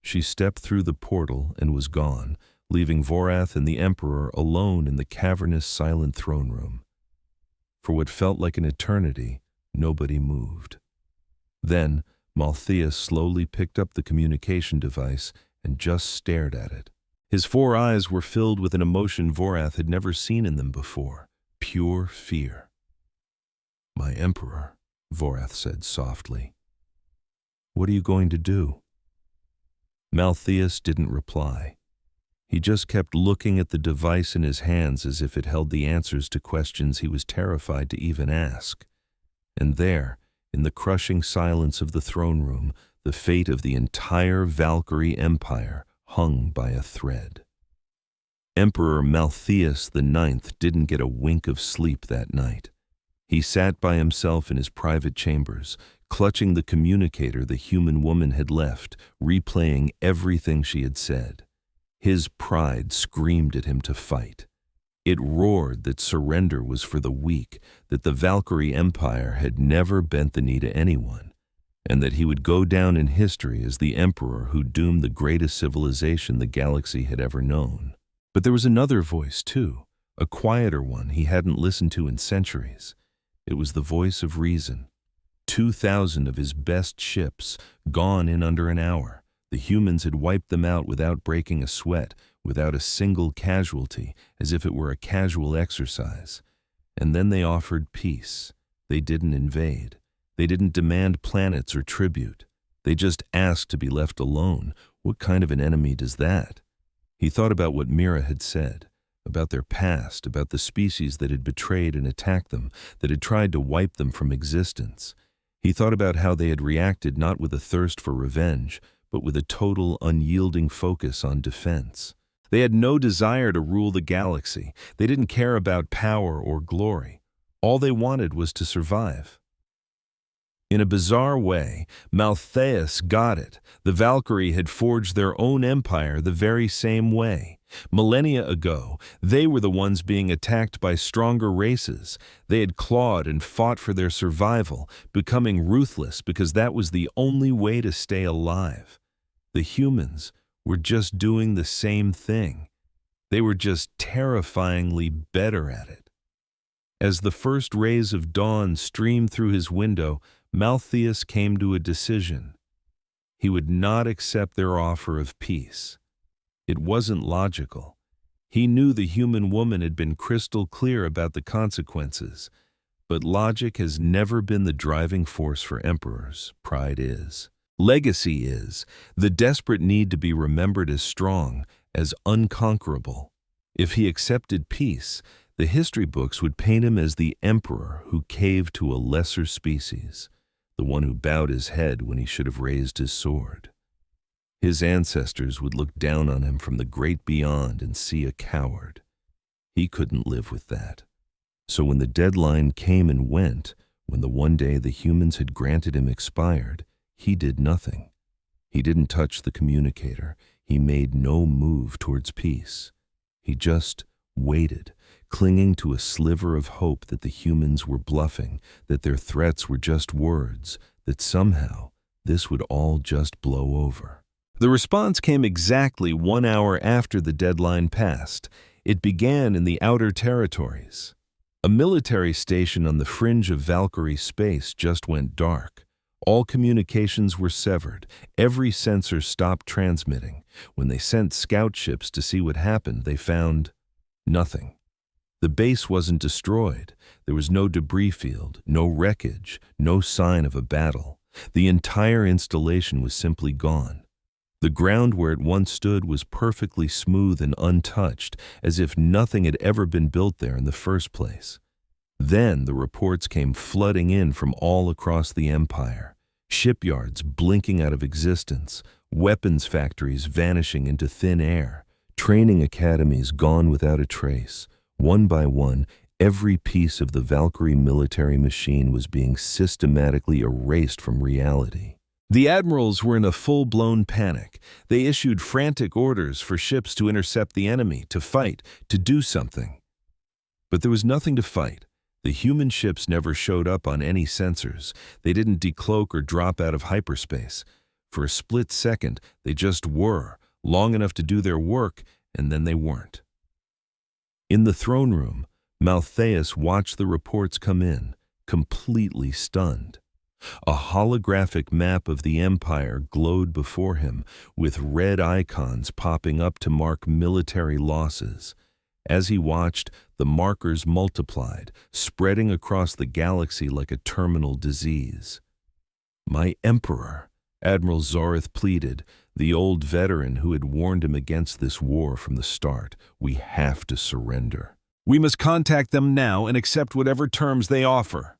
She stepped through the portal and was gone, leaving Vorath and the Emperor alone in the cavernous, silent throne room. For what felt like an eternity, nobody moved. Then, Malthus slowly picked up the communication device and just stared at it. His 4 eyes were filled with an emotion Vorath had never seen in them before, pure fear. My Emperor, Vorath said softly. What are you going to do? Malthus didn't reply. He just kept looking at the device in his hands as if it held the answers to questions he was terrified to even ask. And there, in the crushing silence of the throne room, the fate of the entire Valkyrie Empire hung by a thread. Emperor Malthus IX didn't get a wink of sleep that night. He sat by himself in his private chambers, clutching the communicator the human woman had left, replaying everything she had said. His pride screamed at him to fight. It roared that surrender was for the weak, that the Valkyrie Empire had never bent the knee to anyone, and that he would go down in history as the emperor who doomed the greatest civilization the galaxy had ever known. But there was another voice, too, a quieter one he hadn't listened to in centuries. It was the voice of reason. 2,000 of his best ships gone in under an hour. The humans had wiped them out without breaking a sweat, without a single casualty, as if it were a casual exercise. And then they offered peace. They didn't invade. They didn't demand planets or tribute. They just asked to be left alone. What kind of an enemy does that? He thought about what Mira had said, about their past, about the species that had betrayed and attacked them, that had tried to wipe them from existence. He thought about how they had reacted not with a thirst for revenge, but with a total, unyielding focus on defense. They had no desire to rule the galaxy. They didn't care about power or glory. All they wanted was to survive. In a bizarre way, Malthus got it. The Valkyrie had forged their own empire the very same way. Millennia ago, they were the ones being attacked by stronger races. They had clawed and fought for their survival, becoming ruthless because that was the only way to stay alive. The humans were just doing the same thing. They were just terrifyingly better at it. As the first rays of dawn streamed through his window, Malthus came to a decision. He would not accept their offer of peace. It wasn't logical. He knew the human woman had been crystal clear about the consequences, but logic has never been the driving force for emperors. Pride is. Legacy is. The desperate need to be remembered as strong, as unconquerable. If he accepted peace, the history books would paint him as the emperor who caved to a lesser species, the one who bowed his head when he should have raised his sword. His ancestors would look down on him from the great beyond and see a coward. He couldn't live with that. So when the deadline came and went, when the one day the humans had granted him expired, he did nothing. He didn't touch the communicator. He made no move towards peace. He just waited, clinging to a sliver of hope that the humans were bluffing, that their threats were just words, that somehow this would all just blow over. The response came exactly 1 hour after the deadline passed. It began in the outer territories. A military station on the fringe of Valkyrie space just went dark. All communications were severed. Every sensor stopped transmitting. When they sent scout ships to see what happened, they found nothing. The base wasn't destroyed. There was no debris field, no wreckage, no sign of a battle. The entire installation was simply gone. The ground where it once stood was perfectly smooth and untouched, as if nothing had ever been built there in the first place. Then the reports came flooding in from all across the empire. Shipyards blinking out of existence, weapons factories vanishing into thin air, training academies gone without a trace. One by one, every piece of the Valkyrie military machine was being systematically erased from reality. The admirals were in a full-blown panic. They issued frantic orders for ships to intercept the enemy, to fight, to do something. But there was nothing to fight. The human ships never showed up on any sensors. They didn't decloak or drop out of hyperspace. For a split second, they just were, long enough to do their work, and then they weren't. In the throne room, Malthus watched the reports come in, completely stunned. A holographic map of the empire glowed before him, with red icons popping up to mark military losses. As he watched, the markers multiplied, spreading across the galaxy like a terminal disease. "My emperor," Admiral Zorith pleaded, the old veteran who had warned him against this war from the start. "We have to surrender. We must contact them now and accept whatever terms they offer."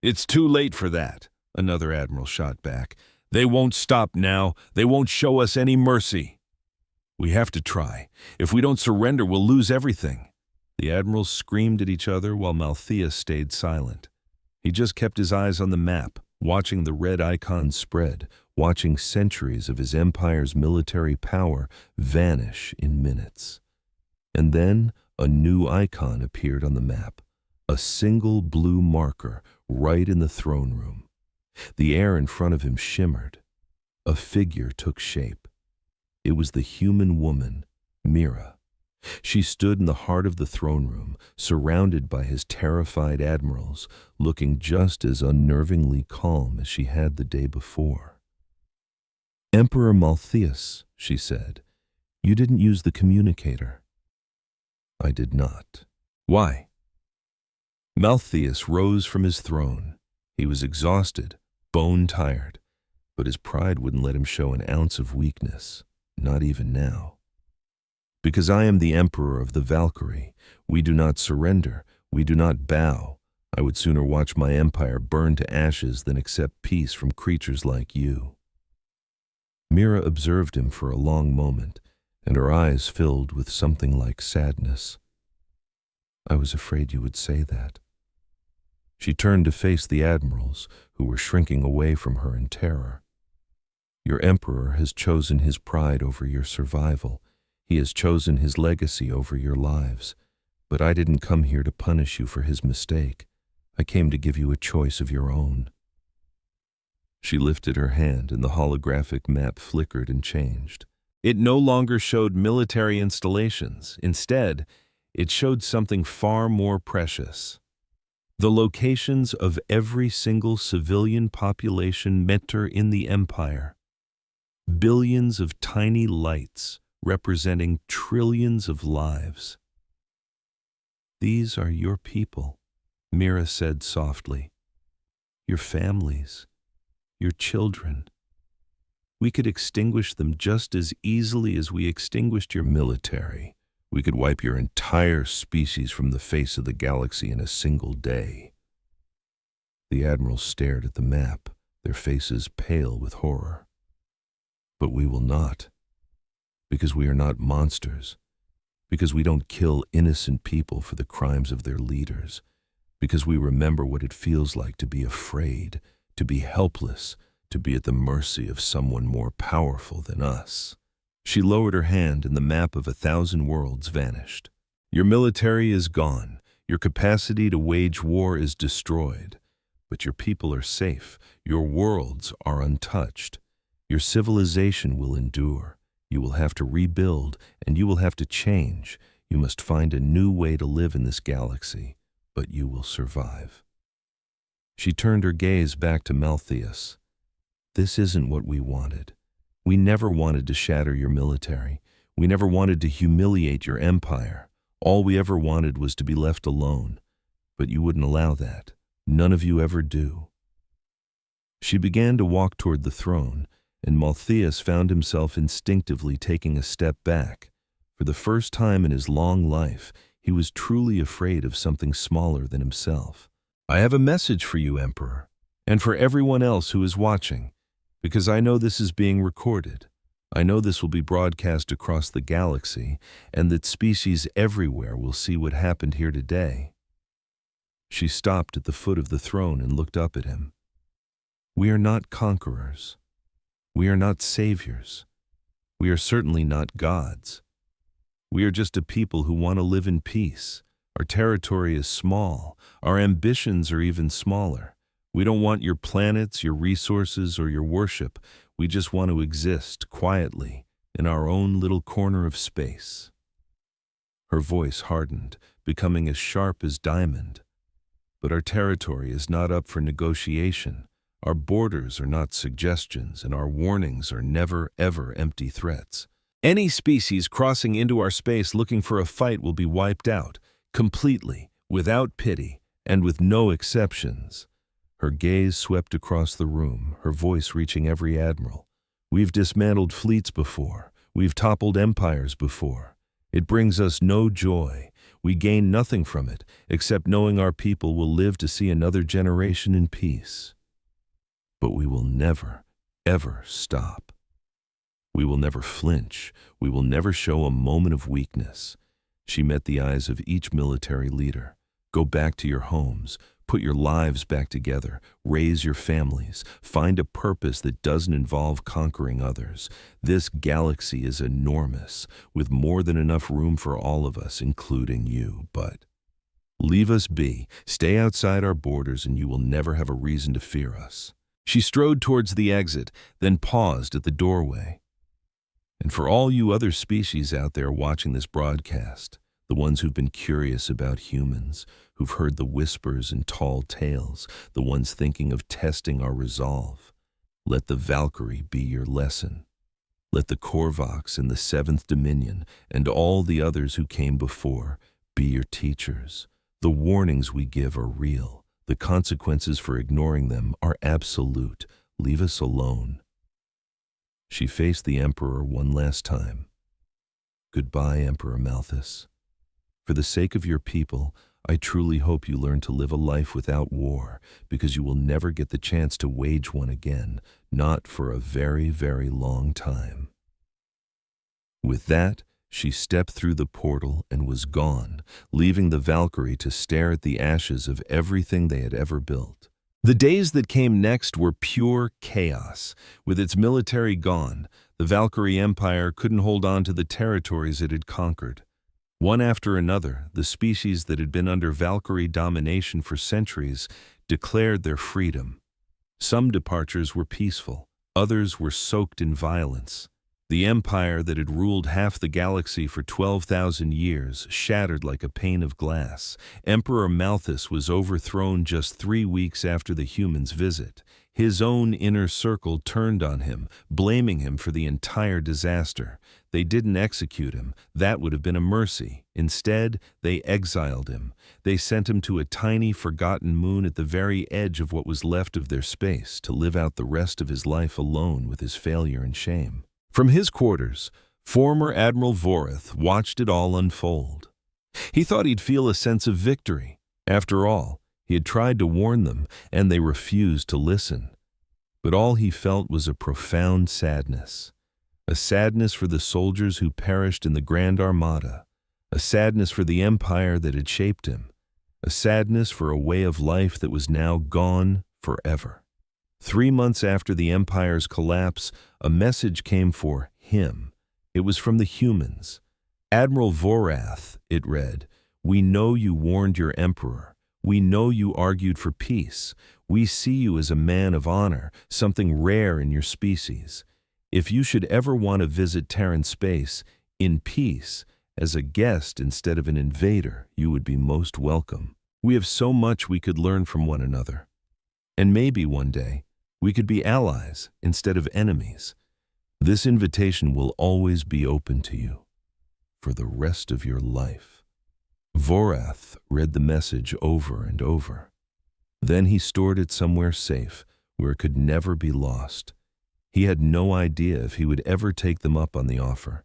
"It's too late for that," another admiral shot back. "They won't stop now. They won't show us any mercy." "We have to try. If we don't surrender, we'll lose everything." The admirals screamed at each other while Malthus stayed silent. He just kept his eyes on the map, watching the red icons spread, watching centuries of his empire's military power vanish in minutes. And then a new icon appeared on the map, a single blue marker right in the throne room. The air in front of him shimmered. A figure took shape. It was the human woman, Mira. She stood in the heart of the throne room, surrounded by his terrified admirals, looking just as unnervingly calm as she had the day before. "Emperor Malthius," she said, "you didn't use the communicator." "I did not." "Why?" Malthius rose from his throne. He was exhausted, bone-tired, but his pride wouldn't let him show an ounce of weakness, not even now. "Because I am the Emperor of the Valkyrie. We do not surrender. We do not bow. I would sooner watch my empire burn to ashes than accept peace from creatures like you." Mira observed him for a long moment, and her eyes filled with something like sadness. "I was afraid you would say that." She turned to face the admirals, who were shrinking away from her in terror. "Your emperor has chosen his pride over your survival. He has chosen his legacy over your lives. But I didn't come here to punish you for his mistake. I came to give you a choice of your own." She lifted her hand, and the holographic map flickered and changed. It no longer showed military installations. Instead, it showed something far more precious. The locations of every single civilian population center in the empire. Billions of tiny lights representing trillions of lives. "These are your people," Mira said softly. "Your families, your children. We could extinguish them just as easily as we extinguished your military. We could wipe your entire species from the face of the galaxy in a single day." The admirals stared at the map, their faces pale with horror. "But we will not. Because we are not monsters. Because we don't kill innocent people for the crimes of their leaders. Because we remember what it feels like to be afraid, to be helpless, to be at the mercy of someone more powerful than us." She lowered her hand, and the map of 1,000 worlds vanished. "Your military is gone. Your capacity to wage war is destroyed. But your people are safe. Your worlds are untouched. Your civilization will endure. You will have to rebuild, and you will have to change. You must find a new way to live in this galaxy, but you will survive." She turned her gaze back to Malthius. "This isn't what we wanted. We never wanted to shatter your military. We never wanted to humiliate your empire. All we ever wanted was to be left alone. But you wouldn't allow that. None of you ever do." She began to walk toward the throne, and Malthius found himself instinctively taking a step back. For the first time in his long life, he was truly afraid of something smaller than himself. "I have a message for you, Emperor, and for everyone else who is watching. Because I know this is being recorded. I know this will be broadcast across the galaxy, and that species everywhere will see what happened here today." She stopped at the foot of the throne and looked up at him. "We are not conquerors. We are not saviors. We are certainly not gods. We are just a people who want to live in peace. Our territory is small. Our ambitions are even smaller. We don't want your planets, your resources, or your worship. We just want to exist quietly in our own little corner of space." Her voice hardened, becoming as sharp as diamond. "But our territory is not up for negotiation. Our borders are not suggestions, and our warnings are never, ever empty threats. Any species crossing into our space looking for a fight will be wiped out, completely, without pity, and with no exceptions." Her gaze swept across the room, her voice reaching every admiral. "We've dismantled fleets before. We've toppled empires before. It brings us no joy. We gain nothing from it, except knowing our people will live to see another generation in peace. But we will never, ever stop. We will never flinch. We will never show a moment of weakness." She met the eyes of each military leader. "Go back to your homes. Put your lives back together. Raise your families. Find a purpose that doesn't involve conquering others. This galaxy is enormous, with more than enough room for all of us, including you. But leave us be. Stay outside our borders, and you will never have a reason to fear us." She strode towards the exit, then paused at the doorway. And for all you other species out there watching this broadcast, the ones who've been curious about humans, who've heard the whispers and tall tales, the ones thinking of testing our resolve, let the Valkyrie be your lesson. Let the Korvax in the Seventh Dominion and all the others who came before be your teachers. The warnings we give are real. The consequences for ignoring them are absolute. Leave us alone. She faced the Emperor one last time. Goodbye, Emperor Malthus. For the sake of your people, I truly hope you learn to live a life without war, because you will never get the chance to wage one again, not for a very, very long time. With that, she stepped through the portal and was gone, leaving the Valkyrie to stare at the ashes of everything they had ever built. The days that came next were pure chaos. With its military gone, the Valkyrie Empire couldn't hold on to the territories it had conquered. One after another, the species that had been under Valkyrie domination for centuries declared their freedom. Some departures were peaceful, others were soaked in violence. The empire that had ruled half the galaxy for 12,000 years shattered like a pane of glass. Emperor Malthus was overthrown just 3 weeks after the humans' visit. His own inner circle turned on him, blaming him for the entire disaster. They didn't execute him. That would have been a mercy. Instead, they exiled him. They sent him to a tiny, forgotten moon at the very edge of what was left of their space to live out the rest of his life alone with his failure and shame. From his quarters, former Admiral Voreth watched it all unfold. He thought he'd feel a sense of victory. After all, he had tried to warn them, and they refused to listen. But all he felt was a profound sadness. A sadness for the soldiers who perished in the Grand Armada. A sadness for the empire that had shaped him. A sadness for a way of life that was now gone forever. 3 months after the Empire's collapse, a message came for him. It was from the humans. Admiral Vorath, it read, "We know you warned your Emperor. We know you argued for peace. We see you as a man of honor, something rare in your species. If you should ever want to visit Terran space, in peace, as a guest instead of an invader, you would be most welcome. We have so much we could learn from one another. And maybe one day, we could be allies instead of enemies. This invitation will always be open to you for the rest of your life." Vorath read the message over and over. Then he stored it somewhere safe, where it could never be lost. He had no idea if he would ever take them up on the offer.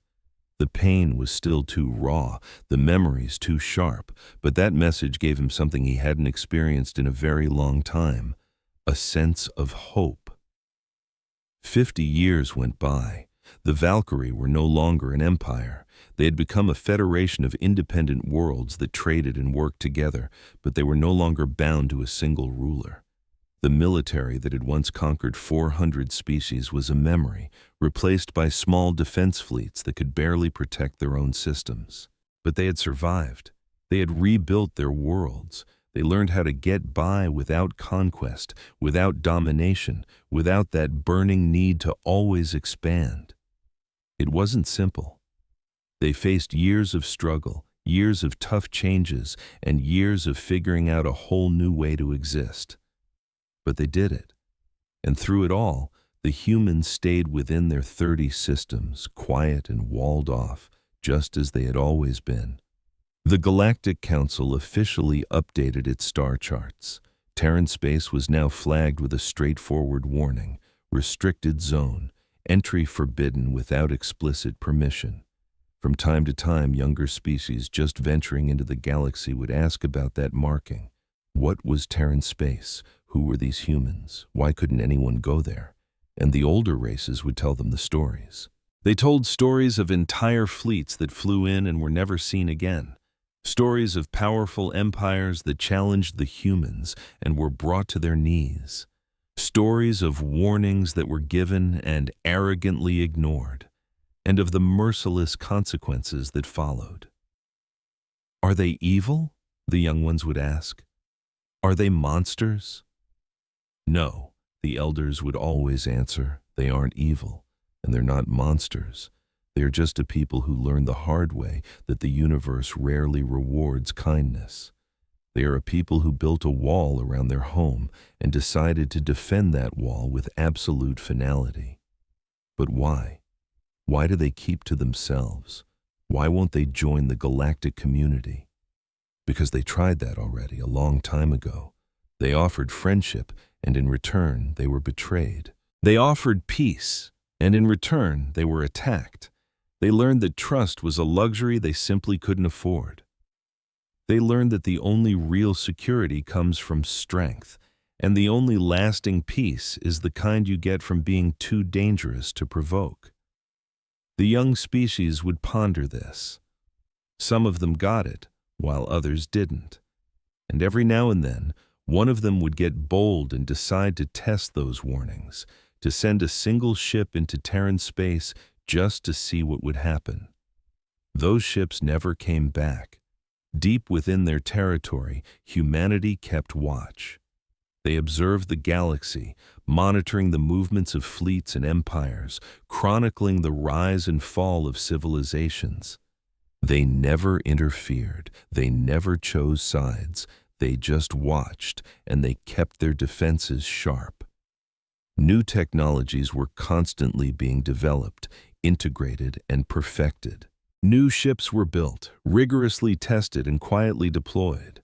The pain was still too raw, the memories too sharp, but that message gave him something he hadn't experienced in a very long time. A sense of hope. 50 years went by. The Valkyrie were no longer an empire. They had become a federation of independent worlds that traded and worked together, but they were no longer bound to a single ruler. The military that had once conquered 400 species was a memory, replaced by small defense fleets that could barely protect their own systems. But they had survived. They had rebuilt their worlds. They learned how to get by without conquest, without domination, without that burning need to always expand. It wasn't simple. They faced years of struggle, years of tough changes, and years of figuring out a whole new way to exist. But they did it. And through it all, the humans stayed within their 30 systems, quiet and walled off, just as they had always been. The Galactic Council officially updated its star charts. Terran space was now flagged with a straightforward warning: restricted zone, entry forbidden without explicit permission. From time to time, younger species just venturing into the galaxy would ask about that marking. What was Terran space? Who were these humans? Why couldn't anyone go there? And the older races would tell them the stories. They told stories of entire fleets that flew in and were never seen again. Stories of powerful empires that challenged the humans and were brought to their knees. Stories of warnings that were given and arrogantly ignored, and of the merciless consequences that followed. "Are they evil?" the young ones would ask. "Are they monsters?" "No," the elders would always answer, "they aren't evil, and they're not monsters. They are just a people who learned the hard way that the universe rarely rewards kindness. They are a people who built a wall around their home and decided to defend that wall with absolute finality. But why? Why do they keep to themselves? Why won't they join the galactic community? Because they tried that already a long time ago. They offered friendship, and in return, they were betrayed. They offered peace, and in return, they were attacked. They learned that trust was a luxury they simply couldn't afford. They learned that the only real security comes from strength, and the only lasting peace is the kind you get from being too dangerous to provoke. The young species would ponder this. Some of them got it, while others didn't. And every now and then, one of them would get bold and decide to test those warnings, to send a single ship into Terran space just to see what would happen. Those ships never came back. Deep within their territory, humanity kept watch. They observed the galaxy, monitoring the movements of fleets and empires, chronicling the rise and fall of civilizations. They never interfered, they never chose sides, they just watched, and they kept their defenses sharp. New technologies were constantly being developed, integrated, and perfected. New ships were built, rigorously tested, and quietly deployed.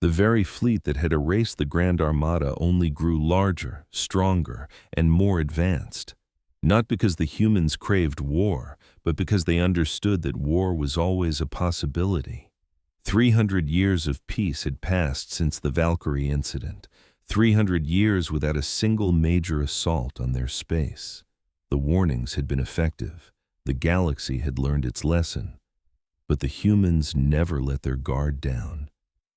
The very fleet that had erased the Grand Armada only grew larger, stronger, and more advanced. Not because the humans craved war, but because they understood that war was always a possibility. 300 years of peace had passed since the Valkyrie incident. 300 years without a single major assault on their space. The warnings had been effective. The galaxy had learned its lesson. But the humans never let their guard down.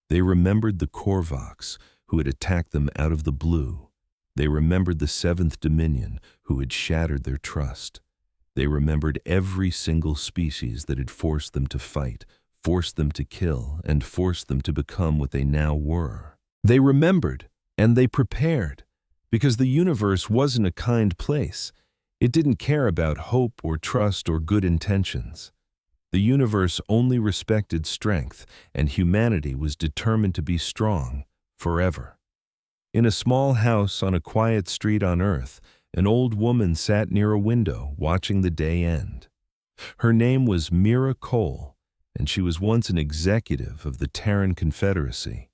They remembered the Korvax, who had attacked them out of the blue. They remembered the Seventh Dominion, who had shattered their trust. They remembered every single species that had forced them to fight, forced them to kill, and forced them to become what they now were. They remembered, and they prepared, because the universe wasn't a kind place. It didn't care about hope or trust or good intentions. The universe only respected strength, and humanity was determined to be strong forever. In a small house on a quiet street on Earth, an old woman sat near a window watching the day end. Her name was Mira Cole, and she was once an executive of the Terran Confederacy.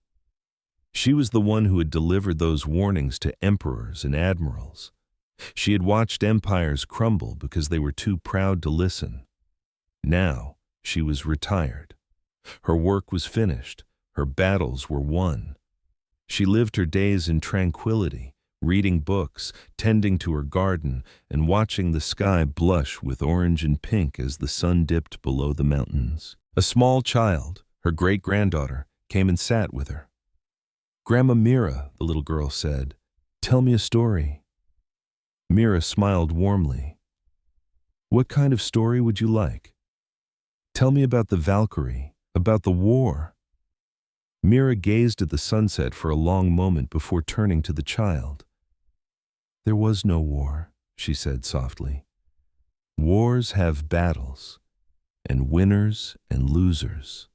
She was the one who had delivered those warnings to emperors and admirals. She had watched empires crumble because they were too proud to listen. Now, she was retired. Her work was finished. Her battles were won. She lived her days in tranquility, reading books, tending to her garden, and watching the sky blush with orange and pink as the sun dipped below the mountains. A small child, her great-granddaughter, came and sat with her. "Grandma Mira," the little girl said, "tell me a story." Mira smiled warmly. "What kind of story would you like? Tell me about the Valkyrie, about the war." Mira gazed at the sunset for a long moment before turning to the child. "There was no war," she said softly. "Wars have battles, and winners and losers.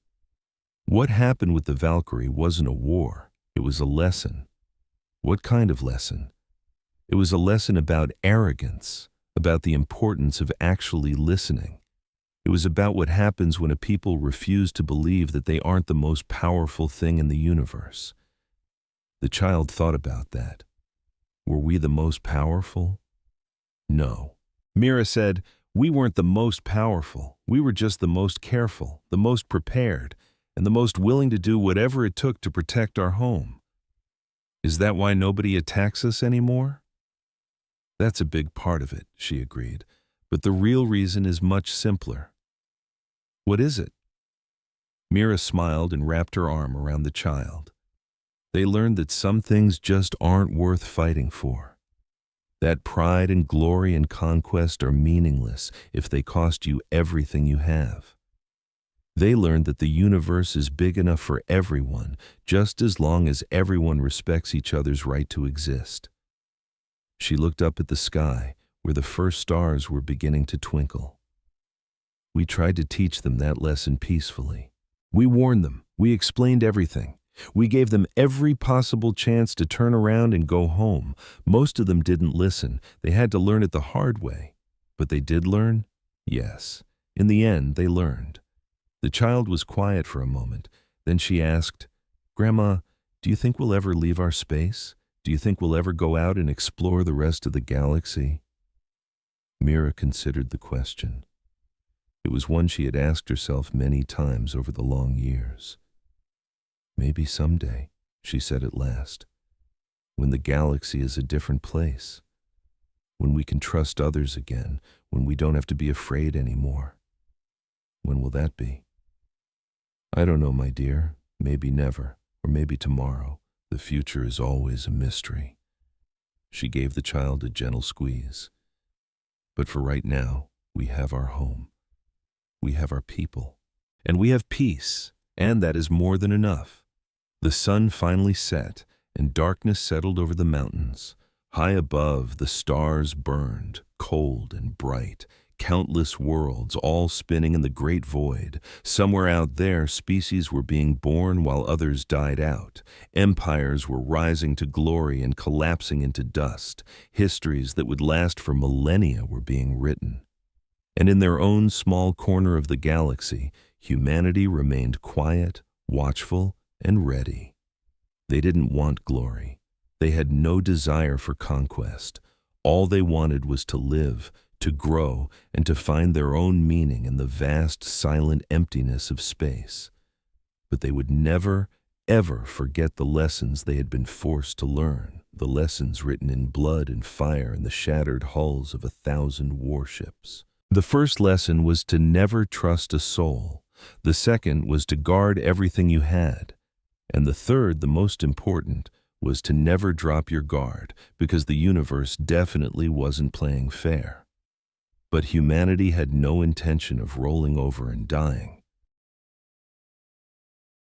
What happened with the Valkyrie wasn't a war, it was a lesson." "What kind of lesson?" "It was a lesson about arrogance, about the importance of actually listening. It was about what happens when a people refuse to believe that they aren't the most powerful thing in the universe." The child thought about that. Were we the most powerful? No. Mira said, "We weren't the most powerful. We were just the most careful, the most prepared, and the most willing to do whatever it took to protect our home." "Is that why nobody attacks us anymore?" "That's a big part of it," she agreed. "But the real reason is much simpler." "What is it?" Mira smiled and wrapped her arm around the child. "They learned that some things just aren't worth fighting for. That pride and glory and conquest are meaningless if they cost you everything you have. They learned that the universe is big enough for everyone, just as long as everyone respects each other's right to exist." She looked up at the sky, where the first stars were beginning to twinkle. We tried to teach them that lesson peacefully. We warned them. We explained everything. We gave them every possible chance to turn around and go home. Most of them didn't listen. They had to learn it the hard way. But they did learn? Yes. In the end, they learned. The child was quiet for a moment. Then she asked, "Grandma, do you think we'll ever leave our space? Do you think we'll ever go out and explore the rest of the galaxy?" Mira considered the question. It was one she had asked herself many times over the long years. "Maybe someday," she said at last, "when the galaxy is a different place, when we can trust others again, when we don't have to be afraid anymore. When will that be?" "I don't know, my dear. Maybe never, or maybe tomorrow. The future is always a mystery." She gave the child a gentle squeeze. "But for right now, we have our home. We have our people. And we have peace, and that is more than enough." The sun finally set, and darkness settled over the mountains. High above, the stars burned, cold and bright, countless worlds all spinning in the great void. Somewhere out there, species were being born while others died out. Empires were rising to glory and collapsing into dust. Histories that would last for millennia were being written. And in their own small corner of the galaxy, humanity remained quiet, watchful, and ready. They didn't want glory. They had no desire for conquest. All they wanted was to live, to grow, and to find their own meaning in the vast, silent emptiness of space. But they would never, ever forget the lessons they had been forced to learn, the lessons written in blood and fire in the shattered hulls of 1,000 warships. The first lesson was to never trust a soul. The second was to guard everything you had. And the third, the most important, was to never drop your guard, because the universe definitely wasn't playing fair. But humanity had no intention of rolling over and dying.